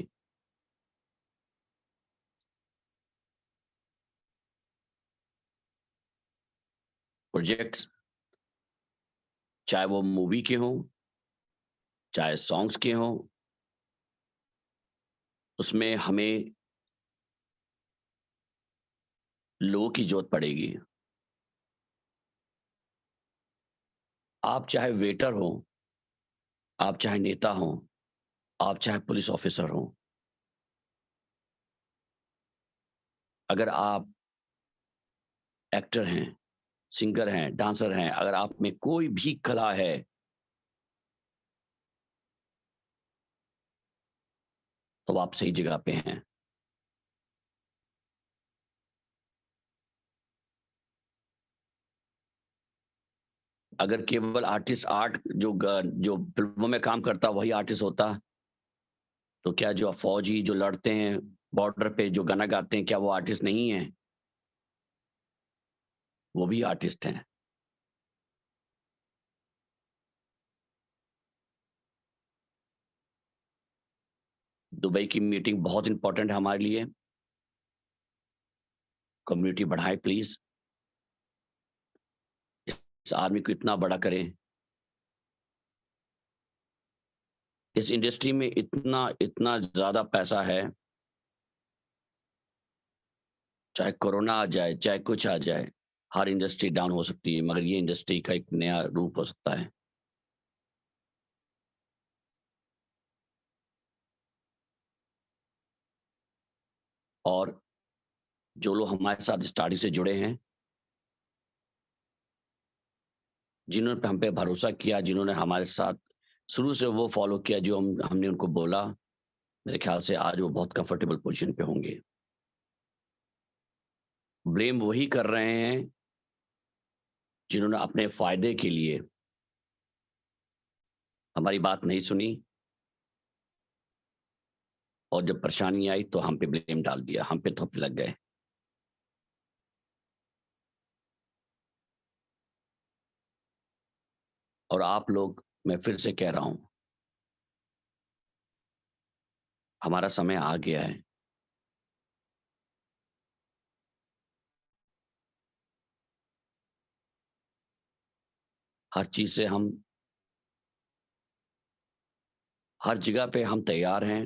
प्रोजेक्ट्स चाहे वो मूवी के हों, चाहे सॉन्ग्स के हों, उसमें हमें लोगों की ज़रूरत पड़ेगी। आप चाहे वेटर हों, आप चाहे नेता हों, आप चाहे पुलिस ऑफिसर हों, अगर आप एक्टर हैं, सिंगर हैं, डांसर हैं, अगर आप में कोई भी कला है, तो आप सही जगह पे हैं। अगर केवल आर्टिस्ट जो फ़िल्मों में काम करता वही आर्टिस्ट होता, तो क्या जो फौजी जो लड़ते हैं बॉर्डर पे जो गाना गाते हैं, क्या वो आर्टिस्ट नहीं हैं? वो भी आर्टिस्ट हैं। दुबई की मीटिंग बहुत इम्पोर्टेंट है हमारे लिए। कम्युनिटी बढ़ाएँ प्लीज़। इस आर्मी को इतना बड़ा करें। इस इंडस्ट्री में इतना इतना ज़्यादा पैसा है, चाहे कोरोना आ जाए, चाहे कुछ आ जाए, हर इंडस्ट्री डाउन हो सकती है, मगर ये इंडस्ट्री का एक नया रूप हो सकता है। और जो लोग हमारे साथ स्टार्टिंग से जुड़े हैं, जिन्होंने हम पे भरोसा किया, जिन्होंने हमारे साथ शुरू से वो फ़ॉलो किया जो हमने उनको बोला, मेरे ख़्याल से आज वो बहुत कंफर्टेबल पोज़ीशन पे होंगे। ब्लेम वही कर रहे हैं, जिन्होंने अपने फ़ायदे के लिए हमारी बात नहीं सुनी और जब परेशानी आई तो हम पे ब्लेम डाल दिया, हम पे थोपने लग गए। और आप लोग, मैं फिर से कह रहा हूँ, हमारा समय आ गया है। हर चीज़ से हम हर जगह पे हम तैयार हैं।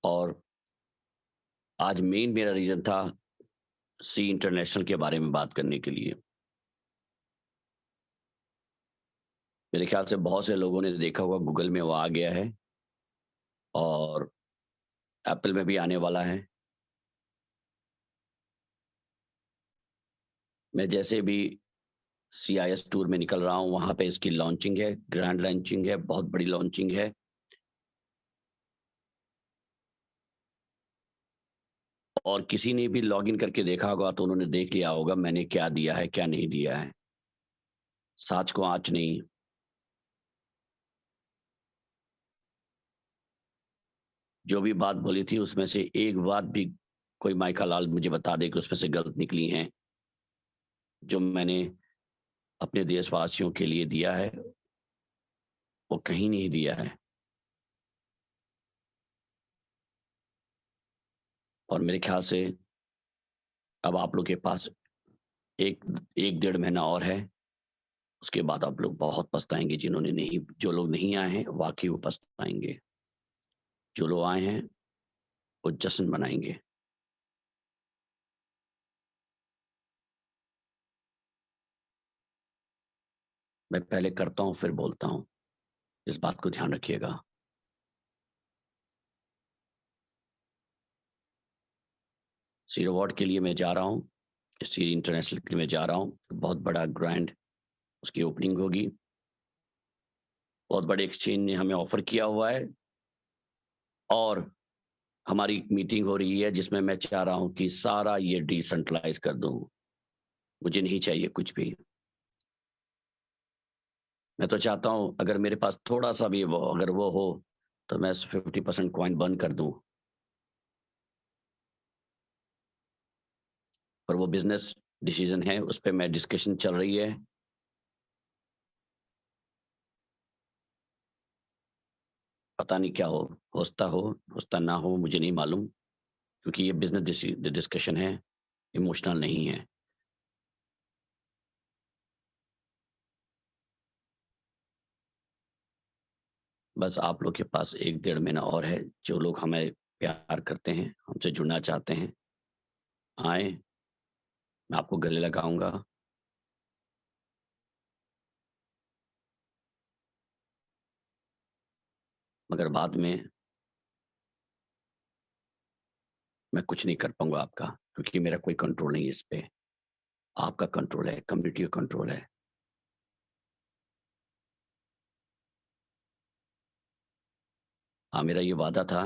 और आज मेन मेरा रीज़न था सी इंटरनेशनल के बारे में बात करने के लिए। मेरे ख्याल से बहुत से लोगों ने देखा होगा, गूगल में वो आ गया है और एप्पल में भी आने वाला है। मैं जैसे भी CIS टूर में निकल रहा हूँ, वहाँ पे इसकी लॉन्चिंग है, ग्रैंड लॉन्चिंग है, बहुत बड़ी लॉन्चिंग है। और किसी ने भी लॉगिन करके देखा होगा तो उन्होंने देख लिया होगा मैंने क्या दिया है, क्या नहीं दिया है। साँच को आँच नहीं। जो भी बात बोली थी उसमें से एक बात भी कोई माइका लाल मुझे बता दे कि उसमें से गलत निकली हैं, जो मैंने अपने देशवासियों के लिए दिया है, वो कहीं नहीं दिया है। और मेरे ख्याल से अब आप लोग के पास एक 1 डेढ़ महीना और है, उसके बाद आप लोग बहुत पछताएँगे। जो लोग नहीं आए हैं, वाक़ई वो पछताएँगे। जो लोग आए हैं, वो जश्न मनाएँगे। मैं पहले करता हूँ, फिर बोलता हूँ। इस बात को ध्यान रखिएगा। सी अवार्ड के लिए मैं जा रहा हूँ, सी इंटरनेशनल के लिए मैं जा रहा हूँ। बहुत बड़ा ग्रैंड उसकी ओपनिंग होगी। बहुत बड़े एक्सचेंज ने हमें ऑफ़र किया हुआ है और हमारी मीटिंग हो रही है जिसमें मैं चाह रहा हूँ कि सारा ये डिसेंट्रलाइज़ कर दूँ। मुझे नहीं चाहिए कुछ भी। मैं तो चाहता हूँ अगर मेरे पास थोड़ा-सा भी अगर वो हो, तो मैं 50% कॉइन बर्न कर दूँ। पर वो बिज़नेस डिसीज़न है, उस पे मैं डिस्कशन चल रही है। पता नहीं क्या होता ना हो, मुझे नहीं मालूम, क्योंकि ये बिज़नेस डिस्कशन है, इमोशनल नहीं है। बस आप लोग के पास 1 डेढ़ महीना और है। जो लोग हमें प्यार करते हैं, हमसे जुड़ना चाहते हैं, आएँ, मैं आपको गले लगाऊँगा। मगर बाद में मैं कुछ नहीं कर पाऊँगा आपका, क्योंकि मेरा कोई कंट्रोल नहीं है इस पे। आपका कंट्रोल है, कम्युनिटी का कंट्रोल है। हाँ, मेरा ये वादा था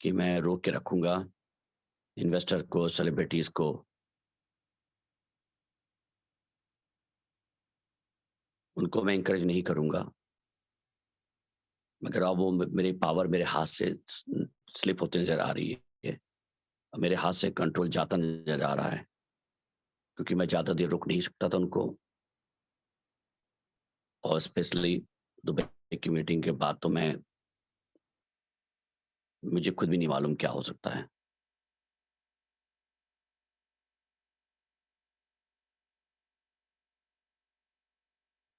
कि मैं रोक के रखूँगा इन्वेस्टर को, सेलिब्रिटीज़ को। उनको मैं एनकरेज नहीं करूँगा। मगर अब वो मेरी पावर मेरे हाथ से स्लिप होते नज़र आ रही है। मेरे हाथ से कंट्रोल जाता नज़र आ रहा है, क्योंकि मैं ज़्यादा देर रुक नहीं सकता था उनको। और स्पेशली दुबई की मीटिंग के बाद तो मुझे खुद भी नहीं मालूम क्या हो सकता है।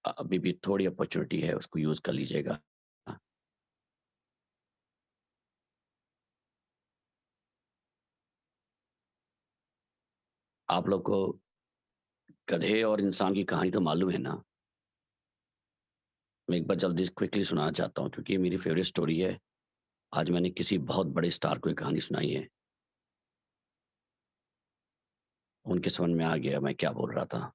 अभी भी थोड़ी अपॉर्च्युनिटी है, उसको यूज़ कर लीजिएगा। आप लोग को गधे और इंसान की कहानी तो मालूम है ना? मैं एक बार जल्दी से क्विकली सुनाना चाहता हूँ, क्योंकि ये मेरी फ़ेवरेट स्टोरी है। आज मैंने किसी बहुत बड़े स्टार को ये कहानी सुनाई है। उनके समझ में आ गया मैं क्या बोल रहा था।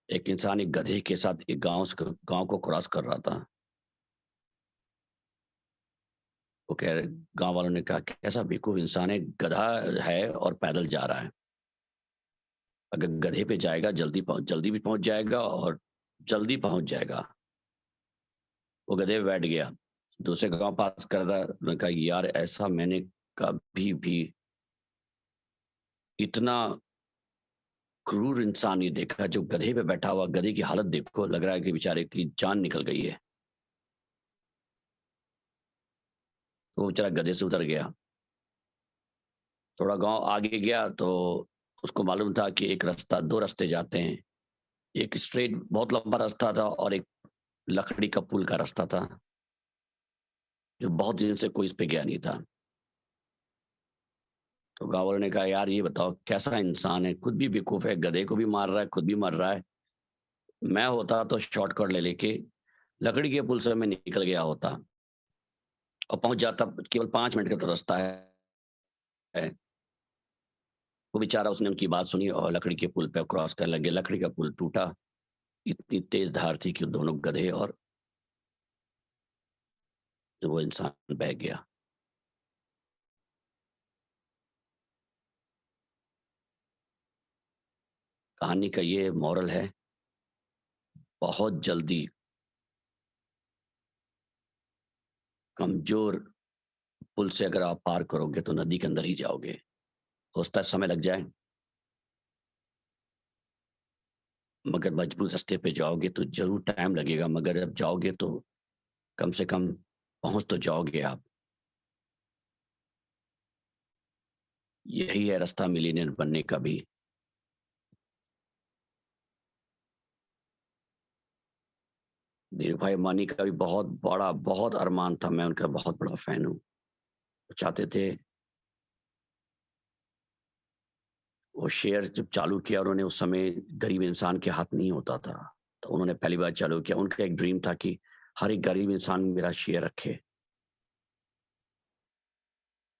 एक इंसान एक गधे के साथ एक गाँव को क्रॉस कर रहा था। वो कह रहे गाँव वालों ने कहा, कैसा बेवकूफ़ इंसान है, गधा है और पैदल जा रहा है। अगर गधे पे जाएगा जल्दी भी पहुँच जाएगा और जल्दी पहुँच जाएगा। वो गधे पे बैठ गया। दूसरे गाँव पास कर रहा, मैंने कहा यार ऐसा मैंने कभी भी इतना क्रूर इंसान नहीं देखा, जो गधे पे बैठा हुआ। गधे की हालत देखो, लग रहा है कि बेचारे की जान निकल गई है। तो वो बेचारा गधे से उतर गया। थोड़ा गाँव आगे गया तो उसको मालूम था कि एक रास्ता, 2 रास्ते जाते हैं। एक स्ट्रेट बहुत लंबा रास्ता था और एक लकड़ी का पुल का रास्ता था, जो बहुत दिन से कोई इस पे गया नहीं था। तो गाँव वालों ने कहा, यार ये बताओ कैसा इंसान है, खुद भी बेवकूफ़ है, गधे को भी मार रहा है, खुद भी मर रहा है। मैं होता तो शॉर्टकट ले लेके लकड़ी के पुल से मैं निकल गया होता और पहुँच जाता, केवल 5 मिनट का तो रास्ता है। वो बेचारा, उसने उनकी बात सुनी और लकड़ी के पुल पे क्रॉस करने लगे। लकड़ी का पुल टूटा, इतनी तेज़ धार थी कि दोनों गधे और वो इंसान बह गया। कहानी का ये मोरल है, बहुत जल्दी कमज़ोर पुल से अगर आप पार करोगे तो नदी के अंदर ही जाओगे। हो सकता है समय लग जाए, मगर मजबूत रास्ते पे जाओगे तो ज़रूर टाइम लगेगा, मगर जब जाओगे तो कम से कम पहुँच तो जाओगे आप। यही है रास्ता मिलियनेयर बनने का भी। धीरूभाई अंबानी का भी बहुत अरमान था, मैं उनका बहुत बड़ा फ़ैन हूँ। वो चाहते थे, वो शेयर जब चालू किया उन्होंने, उस समय गरीब इंसान के हाथ नहीं होता था। तो उन्होंने पहली बार चालू किया, उनका एक ड्रीम था कि हर एक गरीब इंसान मेरा शेयर रखे।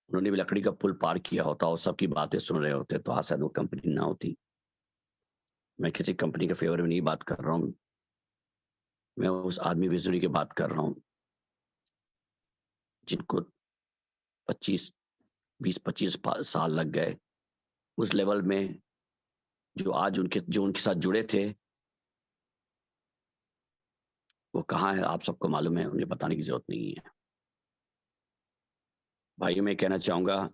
उन्होंने भी लकड़ी का पुल पार किया होता और सबकी बातें सुन रहे होते तो आज शायद वो कंपनी ना होती। मैं किसी कंपनी के फ़ेवर में नहीं बात कर रहा हूँ, मैं उस आदमी विज़नरी की बात कर रहा हूँ, जिनको 25 20-25 साल लग गए उस लेवल में, जो उनके साथ जुड़े थे, वो कहाँ हैं आप सबको मालूम है, उन्हें बताने की ज़रूरत नहीं है। भाइयों, मैं कहना चाहूँगा,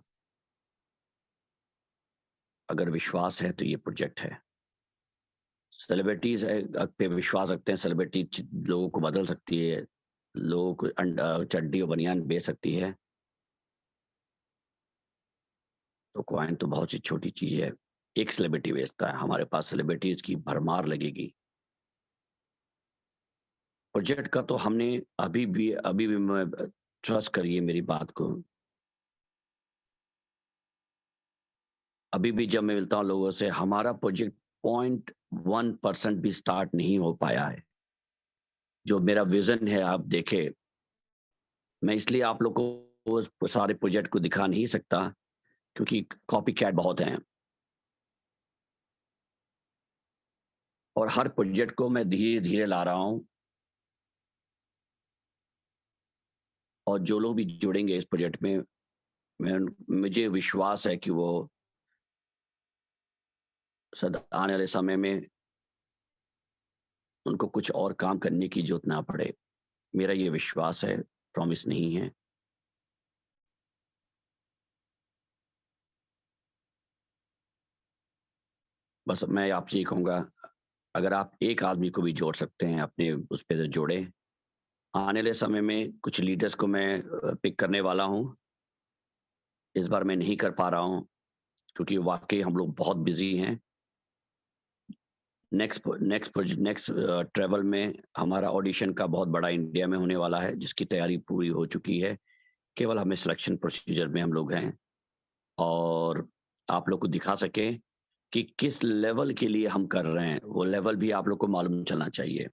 अगर विश्वास है तो ये प्रोजेक्ट है। सेलिब्रिटीज़ पे विश्वास रखते हैं, सेलिब्रिटी लोगों को बदल सकती है, लोगों को चड्डी और बनियान बेच सकती है, तो कॉइन तो बहुत सी छोटी चीज़ है। एक सेलिब्रिटी बेचता है, हमारे पास सेलिब्रिटीज़ की भरमार लगेगी। प्रोजेक्ट का तो हमने अभी भी मैं ट्रस्ट करिए मेरी बात को, अभी भी जब मैं मिलता हूँ लोगों से, हमारा प्रोजेक्ट 0.1% भी स्टार्ट नहीं हो पाया है। जो मेरा विज़न है आप देखें, मैं इसलिए आप लोग को उस सारे प्रोजेक्ट को दिखा नहीं सकता क्योंकि कॉपीकैट बहुत हैं और हर प्रोजेक्ट को मैं धीरे-धीरे ला रहा हूँ और जो लोग भी जुड़ेंगे इस प्रोजेक्ट में, मुझे विश्वास है कि वो आने वाले समय में उनको कुछ और काम करने की ज़रूरत ना पड़े। मेरा ये विश्वास है, प्रॉमिस नहीं है। बस मैं आपसे ये कहूँगा, अगर आप एक आदमी को भी जोड़ सकते हैं अपने उस पे तो जोड़ें। आने वाले समय में कुछ लीडर्स को मैं पिक करने वाला हूँ। इस बार मैं नहीं कर पा रहा हूँ क्योंकि वाक़ई हम लोग बहुत बिज़ी हैं। नेक्स्ट ट्रैवल में हमारा ऑडिशन का बहुत बड़ा इंडिया में होने वाला है, जिसकी तैयारी पूरी हो चुकी है। केवल हमें सिलेक्शन प्रोसीजर में हम लोग हैं और आप लोग को दिखा सकें कि किस लेवल के लिए हम कर रहे हैं, वो लेवल भी आप लोग को मालूम चलना चाहिए।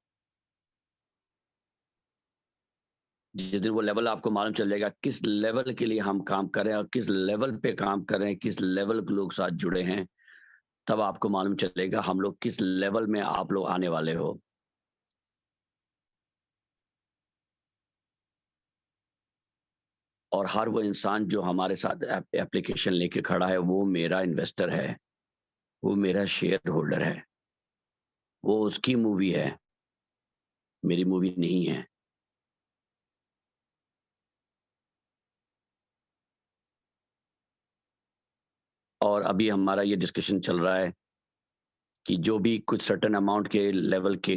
जिस दिन वो लेवल आपको मालूम चल जाएगा किस लेवल के लिए हम काम कर रहे हैं और किस लेवल पे काम कर रहे हैं, किस लेवल के लोग साथ जुड़े हैं, तब आपको मालूम चलेगा हम लोग किस लेवल में आप लोग आने वाले हो। और हर वो इंसान जो हमारे साथ एप्लीकेशन लेके खड़ा है, वो मेरा इन्वेस्टर है, वो मेरा शेयर होल्डर है, वो उसकी मूवी है, मेरी मूवी नहीं है। और अभी हमारा ये डिस्कशन चल रहा है कि जो भी कुछ सर्टेन अमाउंट के लेवल के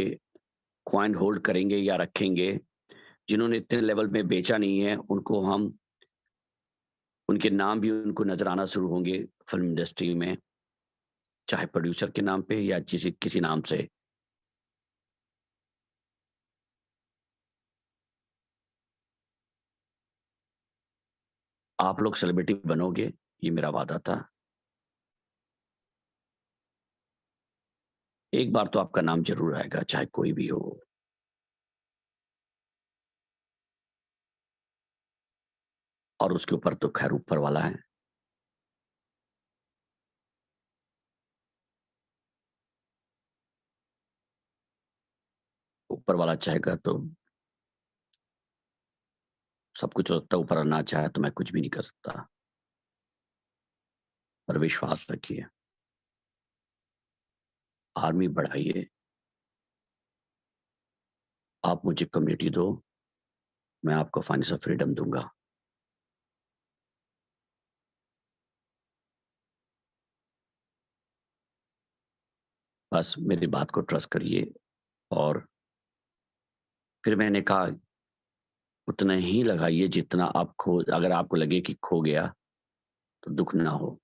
कॉइन होल्ड करेंगे या रखेंगे, जिन्होंने इतने लेवल में बेचा नहीं है, उनके नाम भी उनको नज़र आना शुरू होंगे फ़िल्म इंडस्ट्री में। चाहे प्रोड्यूसर के नाम पे या किसी नाम से। आप लोग सेलिब्रिटी बनोगे, ये मेरा वादा था। एक बार तो आपका नाम जरूर आएगा, चाहे कोई भी हो। और उसके ऊपर तो खैर ऊपर वाला है। ऊपर वाला चाहेगा तो सब कुछ हो सकता है, ऊपर ना चाहे तो मैं कुछ भी नहीं कर सकता। पर विश्वास रखिए, आर्मी बढ़ाइए, आप मुझे कम्युनिटी दो, मैं आपको फाइनेंशियल फ्रीडम दूंगा। बस मेरी बात को ट्रस्ट करिए। और फिर मैंने कहा उतना ही लगाइए जितना आप खो, अगर आपको लगे कि खो गया तो दुख ना हो।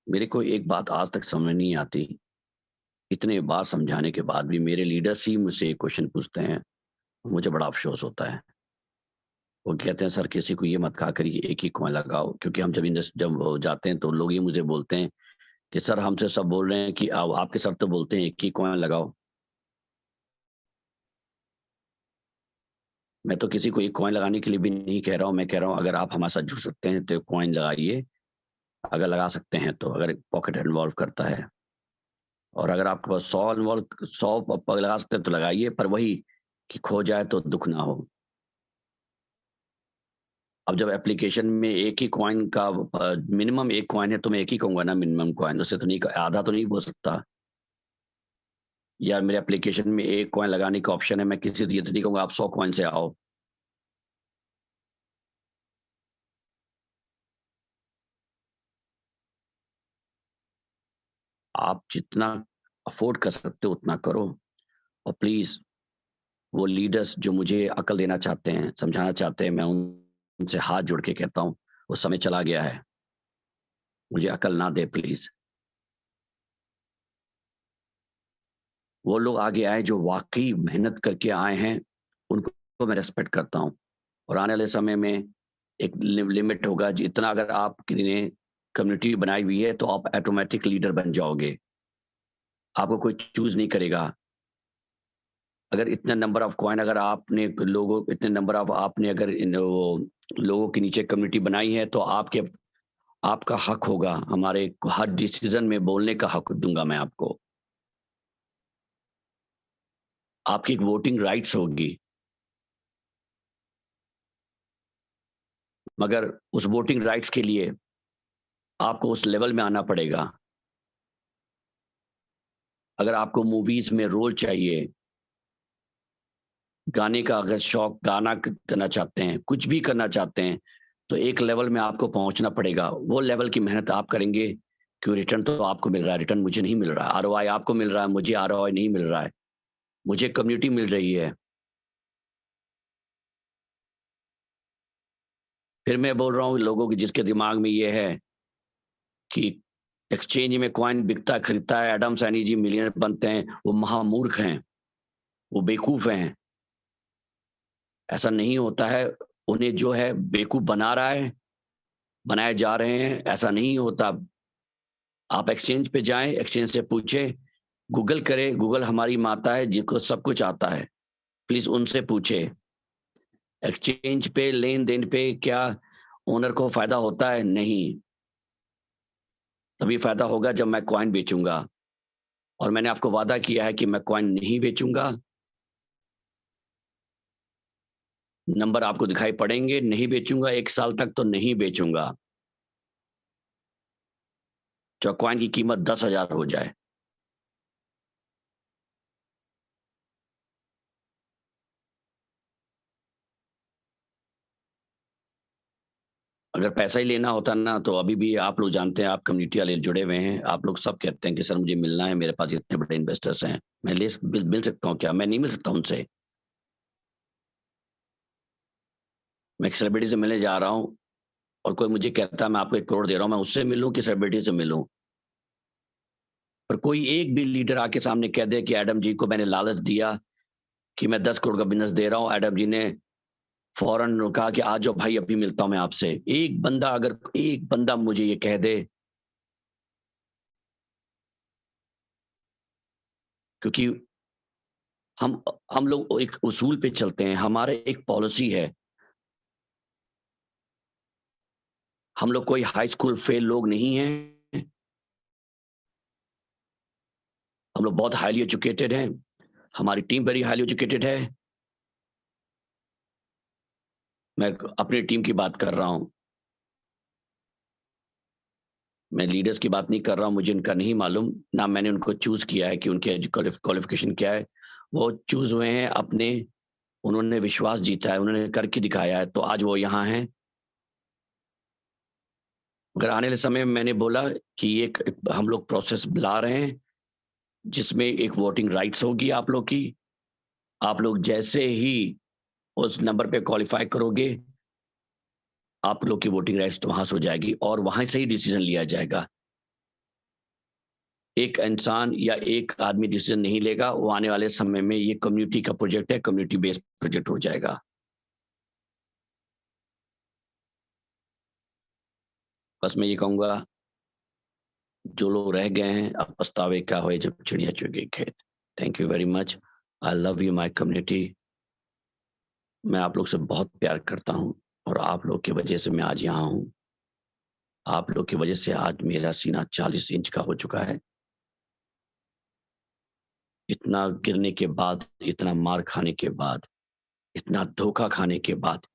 मेरे को एक बात आज तक समझ नहीं आती, इतने बार समझाने के बाद भी मेरे लीडर्स ही मुझसे क्वेश्चन पूछते हैं, मुझे बड़ा अफसोस होता है। वो कहते हैं सर किसी को ये मत कहा करिए एक ही कॉइन लगाओ, क्योंकि हम जब वो जाते हैं तो लोग ये मुझे बोलते हैं कि सर हमसे सब बोल रहे हैं कि आपके सर तो बोलते हैं एक ही कॉइन लगाओ। मैं तो किसी को एक कॉइन लगाने के लिए भी नहीं कह रहा हूँ, मैं कह रहा हूँ अगर आप हमारे साथ जुड़ सकते हैं तो कॉइन लगाइए, अगर लगा सकते हैं तो, अगर पॉकेट इन्वॉल्व करता है। और अगर आपके पास 100 लगा सकते हैं तो लगाइए, पर वही कि खो जाए तो दुख ना हो। अब जब एप्लीकेशन में एक ही कॉइन का मिनिमम एक कॉइन है तो मैं एक ही कहूंगा ना मिनिमम कॉइन, उससे तो नहीं, आधा तो नहीं बोल सकता। या मेरे एप्लीकेशन में एक कॉइन लगाने का ऑप्शन है, मैं किसी ये तो नहीं कहूंगा आप 100 कॉइन से आओ। आप जितना अफोर्ड कर सकते हो उतना करो। और प्लीज वो लीडर्स जो मुझे अकल देना चाहते हैं, समझाना चाहते हैं, मैं उनसे हाथ जोड़ के कहता हूँ वो समय चला गया है, मुझे अकल ना दे प्लीज। वो लोग आगे आए जो वाकई मेहनत करके आए हैं, उनको मैं रेस्पेक्ट करता हूँ। और आने वाले समय में एक लिमिट होगा, जितना अगर आपने कम्युनिटी बनाई हुई है तो आप ऑटोमेटिक लीडर बन जाओगे, आपको कोई चूज नहीं करेगा। अगर इतने नंबर ऑफ कॉइन, अगर आपने लोगों इतने नंबर ऑफ आपने अगर लोगों के नीचे कम्युनिटी बनाई है तो आपका हक होगा, हमारे हर डिसीजन में बोलने का हक दूंगा मैं आपको। आपकी एक वोटिंग राइट्स होगी, मगर उस वोटिंग राइट्स के लिए आपको उस लेवल में आना पड़ेगा। अगर आपको मूवीज में रोल चाहिए, गाने का अगर शौक, गाना करना चाहते हैं, कुछ भी करना चाहते हैं, तो एक लेवल में आपको पहुंचना पड़ेगा। वो लेवल की मेहनत आप करेंगे, क्यों रिटर्न तो आपको मिल रहा है, रिटर्न मुझे नहीं मिल रहा है। आरओआई आपको मिल रहा है, मुझे आरओआई नहीं मिल रहा है, मुझे कम्युनिटी मिल रही है। फिर मैं बोल रहा हूँ लोगों के जिसके दिमाग में ये है कि एक्सचेंज में कॉइन बिकता खरीदता है, एडम सैनी जी मिलियनर बनते हैं, वो महामूर्ख हैं, वो बेवकूफ हैं। ऐसा नहीं होता है। उन्हें जो है बेवकूफ बना रहा है, बनाए जा रहे हैं, ऐसा नहीं होता। आप एक्सचेंज पे जाएं, एक्सचेंज से पूछे, गूगल करें, गूगल हमारी माता है जिसको सब कुछ आता है, प्लीज उनसे पूछे एक्सचेंज पे लेन देन पे क्या ओनर को फायदा होता है? नहीं। तभी फायदा होगा जब मैं कॉइन बेचूंगा, और मैंने आपको वादा किया है कि मैं कॉइन नहीं बेचूंगा। नंबर आपको दिखाई पड़ेंगे, नहीं बेचूंगा, 1 साल तक तो नहीं बेचूंगा, जो कॉइन की कीमत 10,000 हो जाए। अगर पैसा ही लेना होता ना तो अभी भी आप लोग जानते हैं, आप कम्युनिटी वाले जुड़े हुए हैं, आप लोग सब कहते हैं कि सर मुझे मिलना है, मेरे पास इतने बड़े इन्वेस्टर्स हैं, मैं मिल सकता हूँ क्या? मैं नहीं मिल सकता उनसे। मैं एक सेलिब्रिटी से मिलने जा रहा हूँ, और कोई मुझे कहता है मैं आपको 1 करोड़ दे रहा हूं, मैं उससे मिलूं कि सेलिब्रिटी से मिलूं? पर कोई एक भी लीडर आके सामने कह दे कि एडम जी को मैंने लालच दिया कि मैं 10 करोड़ का बिजनेस दे रहा हूं, एडम जी ने फौरन कहा कि आ जाओ भाई, अभी मिलता हूं मैं आपसे। एक बंदा मुझे ये कह दे, क्योंकि हम लोग एक उसूल पे चलते हैं, हमारे एक पॉलिसी है। हम लोग कोई हाई स्कूल फेल लोग नहीं हैं, हम लोग बहुत हाईली एजुकेटेड हैं, हमारी टीम वेरी हाईली एजुकेटेड है। मैं अपनी टीम की बात कर रहा हूं, मैं लीडर्स की बात नहीं कर रहा हूं। मुझे इनका नहीं मालूम, ना मैंने उनको चूज किया है कि उनके क्वालिफिकेशन क्या है। वो चूज हुए हैं अपने, उन्होंने विश्वास जीता है, उन्होंने करके दिखाया है, तो आज वो यहाँ हैं। अगर आने वाले समय में मैंने बोला कि एक हम लोग प्रोसेस ला रहे हैं जिसमें एक वोटिंग राइट्स होगी आप लोग की। आप लोग जैसे ही उस नंबर पे क्वालिफाई करोगे, आप लोग की वोटिंग राइट्स तो वहां से हो जाएगी और वहां से ही डिसीजन लिया जाएगा। एक इंसान या एक आदमी डिसीजन नहीं लेगा, वो आने वाले समय में ये कम्युनिटी का प्रोजेक्ट है, कम्युनिटी बेस्ड प्रोजेक्ट हो जाएगा। बस मैं ये कहूंगा, जो लोग रह गए हैं अब पछतावे क्या होए जब चिड़िया चुग गई खेत। Thank you very much. I love you my community. मैं आप लोग से बहुत प्यार करता हूं और आप लोग की वजह से मैं आज यहाँ हूं। आप लोग की वजह से आज मेरा सीना 40 इंच का हो चुका है। इतना गिरने के बाद, इतना मार खाने के बाद, इतना धोखा खाने के बाद,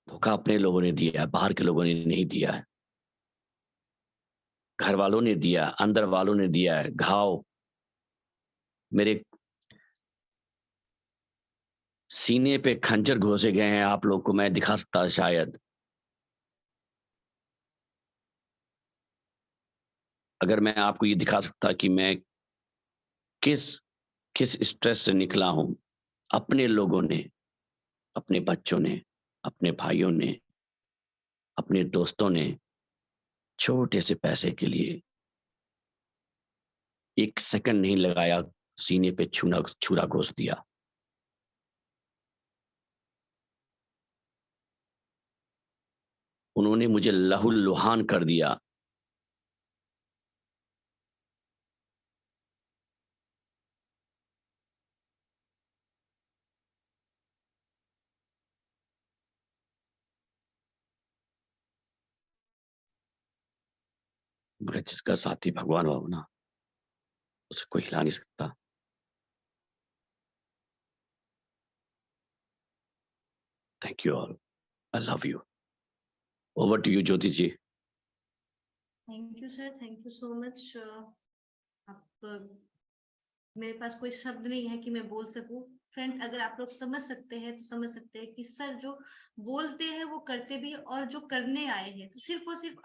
धोखा अपने लोगों ने दिया है, बाहर के लोगों ने नहीं दिया है। घर वालों ने दिया, अंदर वालों ने दिया है। घाव मेरे सीने पे खंजर घोंसे गए हैं, आप लोग को मैं दिखा सकता शायद। अगर मैं आपको ये दिखा सकता कि मैं किस किस स्ट्रेस से निकला हूं। अपने लोगों ने, अपने बच्चों ने, अपने भाइयों ने, अपने दोस्तों ने छोटे से पैसे के लिए 1 सेकंड नहीं लगाया, सीने पे छुरा घोंस दिया। उन्होंने मुझे लहूलुहान कर दिया। मगर जिसका साथी भगवान हो ना, उसे कोई हिला नहीं सकता। Thank you all, I love you. Over to you Jyoti ji. Thank you sir, thank you so much. आप मेरे पास कोई शब्द नहीं है कि मैं बोल सकूं। फ्रेंड्स, अगर आप लोग समझ सकते हैं तो समझ सकते हैं कि सर जो बोलते हैं वो करते भी, और जो करने आए हैं तो सिर्फ और सिर्फ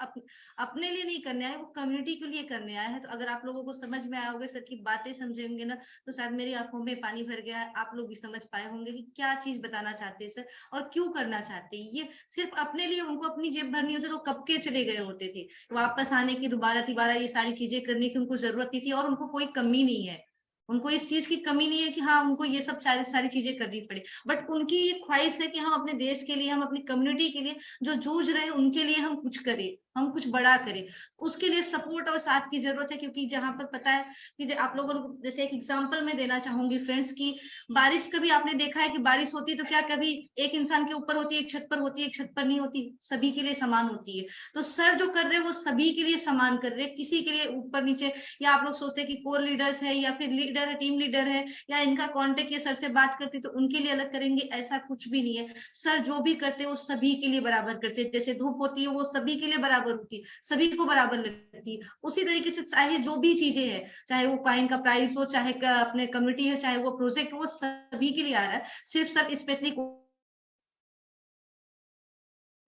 अपने लिए नहीं करने आए, वो कम्युनिटी के लिए करने आए हैं। तो अगर आप लोगों को समझ में आया होगा, सर की बातें समझेंगे ना, तो शायद मेरी आंखों में पानी भर गया है। आप लोग भी समझ पाए होंगे कि क्या चीज बताना चाहते हैं सर और क्यों करना चाहते हैं। ये सिर्फ अपने लिए, उनको अपनी जेब भरनी होती तो कब के चले गए होते थे। वापस आने की, दोबारा तिबारा ये सारी चीजें करने की उनको जरूरत नहीं थी, और उनको कोई कमी नहीं है। उनको इस चीज की कमी नहीं है कि हाँ उनको ये सब सारी चीजें करनी पड़े। बट उनकी ये ख्वाहिश है कि हम अपने देश के लिए, हम अपनी कम्युनिटी के लिए जो जूझ रहे हैं उनके लिए हम कुछ करें, हम कुछ बड़ा करें। उसके लिए सपोर्ट और साथ की जरूरत है। क्योंकि जहां पर पता है कि आप लोगों को, जैसे एक एग्जांपल मैं देना चाहूंगी फ्रेंड्स की, बारिश कभी आपने देखा है कि बारिश होती तो क्या कभी एक इंसान के ऊपर होती है, एक छत पर होती है, एक छत पर नहीं होती, सभी के लिए समान होती है। तो सर जो कर रहे हैं वो सभी के लिए समान कर रहे हैं, किसी के लिए ऊपर नीचे। या आप लोग सोचते हैं कि कोर लीडर्स है या फिर लीडर है, टीम लीडर है, या इनका कांटेक्ट ये सर से बात करती तो उनके लिए अलग करेंगे, ऐसा कुछ भी नहीं है। सर जो भी करते हैं वो सभी के लिए बराबर करते हैं। जैसे धूप होती है वो सभी के लिए बराबर होती है, सभी को बराबर लगती है। उसी तरीके से चाहे जो भी चीजें हैं, चाहे वो कॉइन का प्राइस हो, चाहे अपने कम्युनिटी है, चाहे वो प्रोजेक्ट, वो सभी के लिए आ रहा है। सिर्फ सर स्पेशली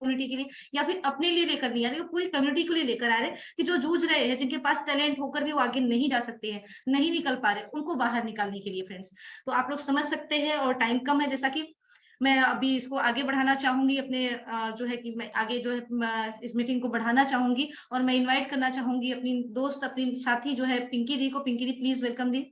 कम्युनिटी के लिए या फिर अपने लिए लेकर नहीं आ रहे, वो पूरी कम्युनिटी के लिए लेकर आ रहे हैं कि जो जूझ रहे हैं, जिनके पास टैलेंट होकर भी वो आगे नहीं जा सकते हैं, नहीं निकल पा रहे, उनको बाहर निकालने के लिए फ्रेंड्स। तो आप लोग समझ सकते हैं, और टाइम कम है, जैसा कि मैं अभी इसको आगे बढ़ाना चाहूंगी, अपने जो है कि मैं आगे जो है इस मीटिंग को बढ़ाना चाहूंगी, और मैं इनवाइट करना चाहूंगी अपनी दोस्त, अपनी साथी जो है पिंकी दी को। Pinky di please welcome di.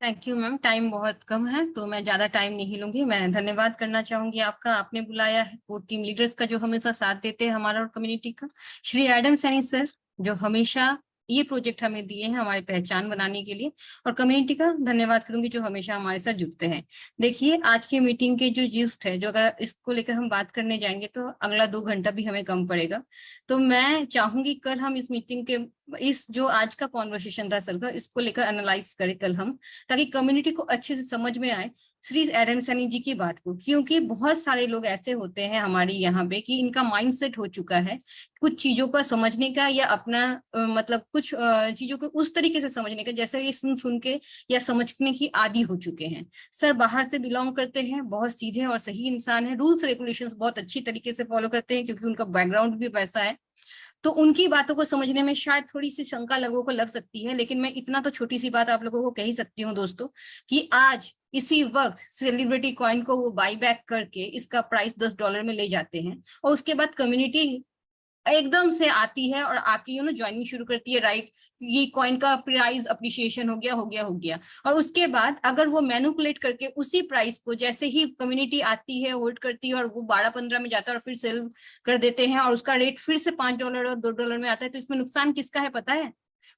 Thank you ma'am, time बहुत कम है तो मैं ज्यादा टाइम नहीं लूंगी। मैं धन्यवाद करना चाहूंगी आपका, आपने बुलाया है वो टीम लीडर्स का जो हमेशा साथ देते हैं हमारा और कम्युनिटी का, श्री एडम सैनी सर जो हमेशा ये प्रोजेक्ट हमें दिए हैं हमारी पहचान बनाने के लिए, और कम्युनिटी का धन्यवाद करूंगी जो हमेशा हमारे साथ जुड़ते हैं। देखिए आज की मीटिंग के जो जिस्ट है, जो अगर इसको लेकर हम बात करने जाएंगे तो अगला 2 घंटा भी हमें कम पड़ेगा। तो मैं चाहूंगी कल हम इस मीटिंग के इस जो आज का कॉन्वर्सेशन था सर का, इसको लेकर एनालाइज करें कल हम, ताकि कम्युनिटी को अच्छे से समझ में आए श्री एडम सैनी जी की बात को। क्योंकि बहुत सारे लोग ऐसे होते हैं हमारे यहाँ पे कि इनका माइंडसेट हो चुका है कुछ चीजों का समझने का, या अपना मतलब कुछ चीजों को उस तरीके से समझने का जैसे ये सुन सुन के या समझने की आदी हो चुके हैं। सर बाहर से बिलोंग करते हैं, बहुत सीधे और सही इंसान है, रूल्स रेगुलेशंस बहुत अच्छी तरीके से फॉलो करते हैं क्योंकि उनका बैकग्राउंड भी वैसा है। तो उनकी बातों को समझने में शायद थोड़ी सी शंका लोगों को लग सकती है, लेकिन मैं इतना तो छोटी सी बात आप लोगों को कह ही सकती हूँ दोस्तों, कि आज इसी वक्त सेलिब्रिटी कॉइन को वो बाई बैक करके इसका प्राइस $10 में ले जाते हैं, और उसके बाद कम्युनिटी एकदम से आती है और आके ज्वाइनिंग शुरू करती है, राइट, ये कॉइन का प्राइस अप्रिशिएशन हो गया। और उसके बाद अगर वो मैनिपुलेट करके उसी प्राइस को जैसे ही कम्युनिटी आती है होल्ड करती है और वो 12-15 में जाता है और फिर सेल कर देते हैं और उसका रेट फिर से $5 और $2 में आता है, तो इसमें नुकसान किसका है पता है?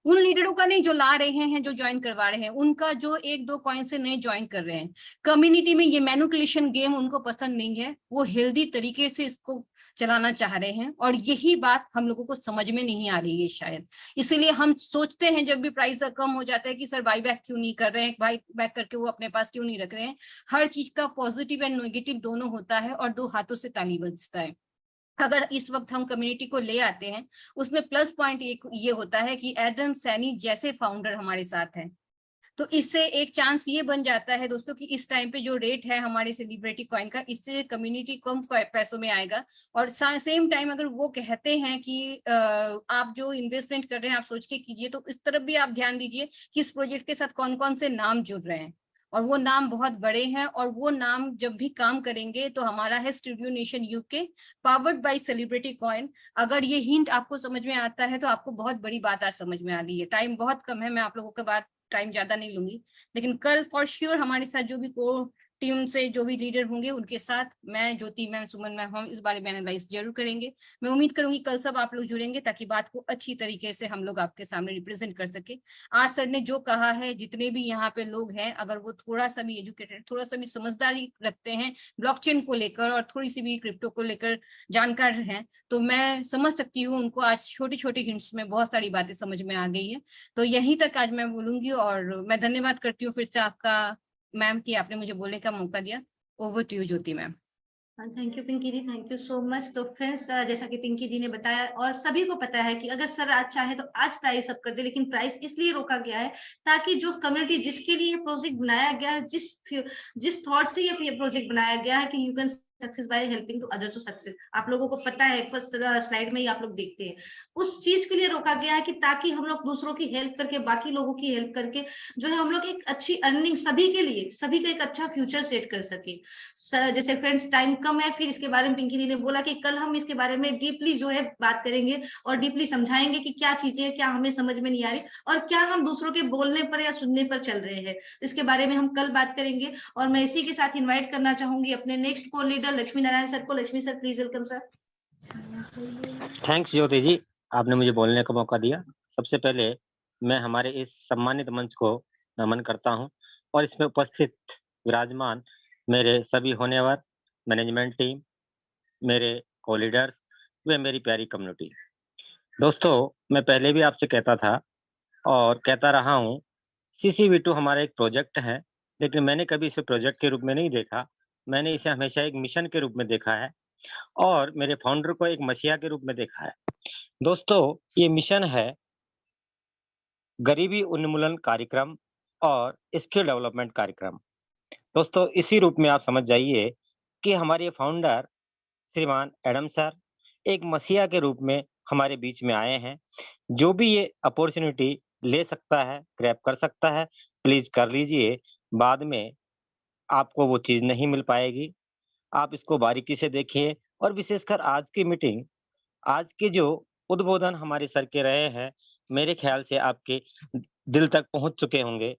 उन लीडरों का नहीं जो ला रहे हैं, जो ज्वाइन करवा रहे हैं, उनका जो 1-2 कॉइन से नए ज्वाइन कर रहे हैं। कम्युनिटी में ये मैनिपुलेशन गेम उनको पसंद नहीं है, वो हेल्दी तरीके से इसको चलाना चाह रहे हैं, और यही बात हम लोगों को समझ में नहीं आ रही है शायद। इसीलिए हम सोचते हैं जब भी प्राइस कम हो जाता है कि सर बाई बैक क्यों नहीं कर रहे हैं, बाई बैक करके वो अपने पास क्यों नहीं रख रहे हैं। हर चीज का पॉजिटिव एंड नेगेटिव दोनों होता है और 2 हाथों से ताली बजता है। अगर इस वक्त हम कम्युनिटी को ले आते हैं, उसमें प्लस पॉइंट ये होता है कि एडम सैनी जैसे फाउंडर हमारे साथ हैं, तो इससे एक चांस ये बन जाता है दोस्तों कि इस टाइम पे जो रेट है हमारे सेलिब्रिटी कॉइन का, इससे कम्युनिटी कम पैसों में आएगा। और सेम टाइम अगर वो कहते हैं कि आप जो इन्वेस्टमेंट कर रहे हैं आप सोच के कीजिए, तो इस तरफ भी आप ध्यान दीजिए कि इस प्रोजेक्ट के साथ कौन कौन से नाम जुड़ रहे हैं, और वो नाम बहुत बड़े हैं, और वो नाम जब भी काम करेंगे तो हमारा है studio nation UK powered by celebrity coin. अगर ये हिंट आपको समझ में आता है तो आपको बहुत बड़ी बात आज समझ में आ गई है। टाइम बहुत कम है, मैं आप लोगों के बाद टाइम ज्यादा नहीं लूंगी, लेकिन कल फॉर श्योर हमारे साथ जो भी को टीम से जो भी लीडर होंगे उनके साथ मैं, ज्योति मैम, सुमन मैम, हम इस बारे में एनालाइज जरूर करेंगे। मैं उम्मीद करूंगी कल सब आप लोग जुड़ेंगे ताकि बात को अच्छी तरीके से हम लोग आपके सामने रिप्रेजेंट कर सके। आज सर ने जो कहा है, जितने भी यहाँ पे लोग हैं, अगर वो थोड़ा सा भी एजुकेटेड, थोड़ा सा भी समझदारी रखते हैं ब्लॉकचेन को लेकर और थोड़ी सी भी क्रिप्टो को लेकर जानकार हैं, तो मैं समझ सकती हूँ उनको आज छोटी छोटी हिंट्स में बहुत सारी बातें समझ में आ गई है। तो यहीं तक आज मैं बोलूंगी, और मैं धन्यवाद करती हूँ फिर से आपका मैम कि आपने मुझे बोलने का मौका दिया। Over to you Jyoti ma'am. Thank you Pinki दी, थैंक यू सो मच। तो फ्रेंड्स जैसा कि पिंकी दी ने बताया और सभी को पता है कि अगर सर आज चाहे तो आज प्राइस अप कर दे, लेकिन प्राइस इसलिए रोका गया है ताकि जो कम्युनिटी जिसके लिए ये प्रोजेक्ट बनाया गया है, जिस थॉट से ये प्रोजेक्ट बनाया गया है कि you can success by helping to others to success, आप लोगों को पता है फर्स्ट स्लाइड में ही आप लोग देखते हैं, उस चीज के लिए रोका गया है कि ताकि हम लोग दूसरों की हेल्प करके, बाकी लोगों की हेल्प करके जो है हम लोग एक अच्छी अर्निंग सभी के लिए, सभी का एक अच्छा फ्यूचर सेट कर सके। जैसे फ्रेंड्स टाइम कम है, फिर इसके बारे में पिंकी दी ने बोला कि कल हम इसके बारे में डीपली जो है बात करेंगे और डीपली समझाएंगे कि क्या चीजें, क्या हमें समझ में नहीं आ रही और क्या हम दूसरों के बोलने पर या सुनने पर चल रहे हैं, इसके बारे में हम कल बात करेंगे। और मैं इसी के साथ इन्वाइट करना चाहूंगी अपने नेक्स्ट को लीडर लक्ष्मी नारायण सर को। Lakshmi sir please welcome sir. Thanks Jyoti ji, आपने मुझे बोलने का मौका दिया। सबसे पहले मैं हमारे इस सम्मानित मंच को नमन करता हूं और इसमें उपस्थित विराजमान मेरे सभी होनेवर मैनेजमेंट टीम, मेरे को लीडर्स व मेरी प्यारी कम्युनिटी। दोस्तों, मैं पहले भी आपसे कहता था और कहता रहा हूं, CCV2 हमारा एक प्रोजेक्ट है, लेकिन मैंने कभी इसे प्रोजेक्ट के रूप में नहीं देखा। मैंने इसे हमेशा एक मिशन के रूप में देखा है और मेरे फाउंडर को एक मसीहा के रूप में देखा है। दोस्तों, ये मिशन है गरीबी उन्मूलन कार्यक्रम और स्किल डेवलपमेंट कार्यक्रम। दोस्तों, इसी रूप में आप समझ जाइए कि हमारे फाउंडर श्रीमान एडम सर एक मसीहा के रूप में हमारे बीच में आए हैं। जो भी ये अपॉर्चुनिटी ले सकता है, ग्रैब कर सकता है, प्लीज कर लीजिए। बाद में आपको वो चीज नहीं मिल पाएगी। आप इसको बारीकी से देखिए और विशेषकर आज की मीटिंग, आज के जो उद्बोधन हमारे सर के रहे हैं, मेरे ख्याल से आपके दिल तक पहुंच चुके होंगे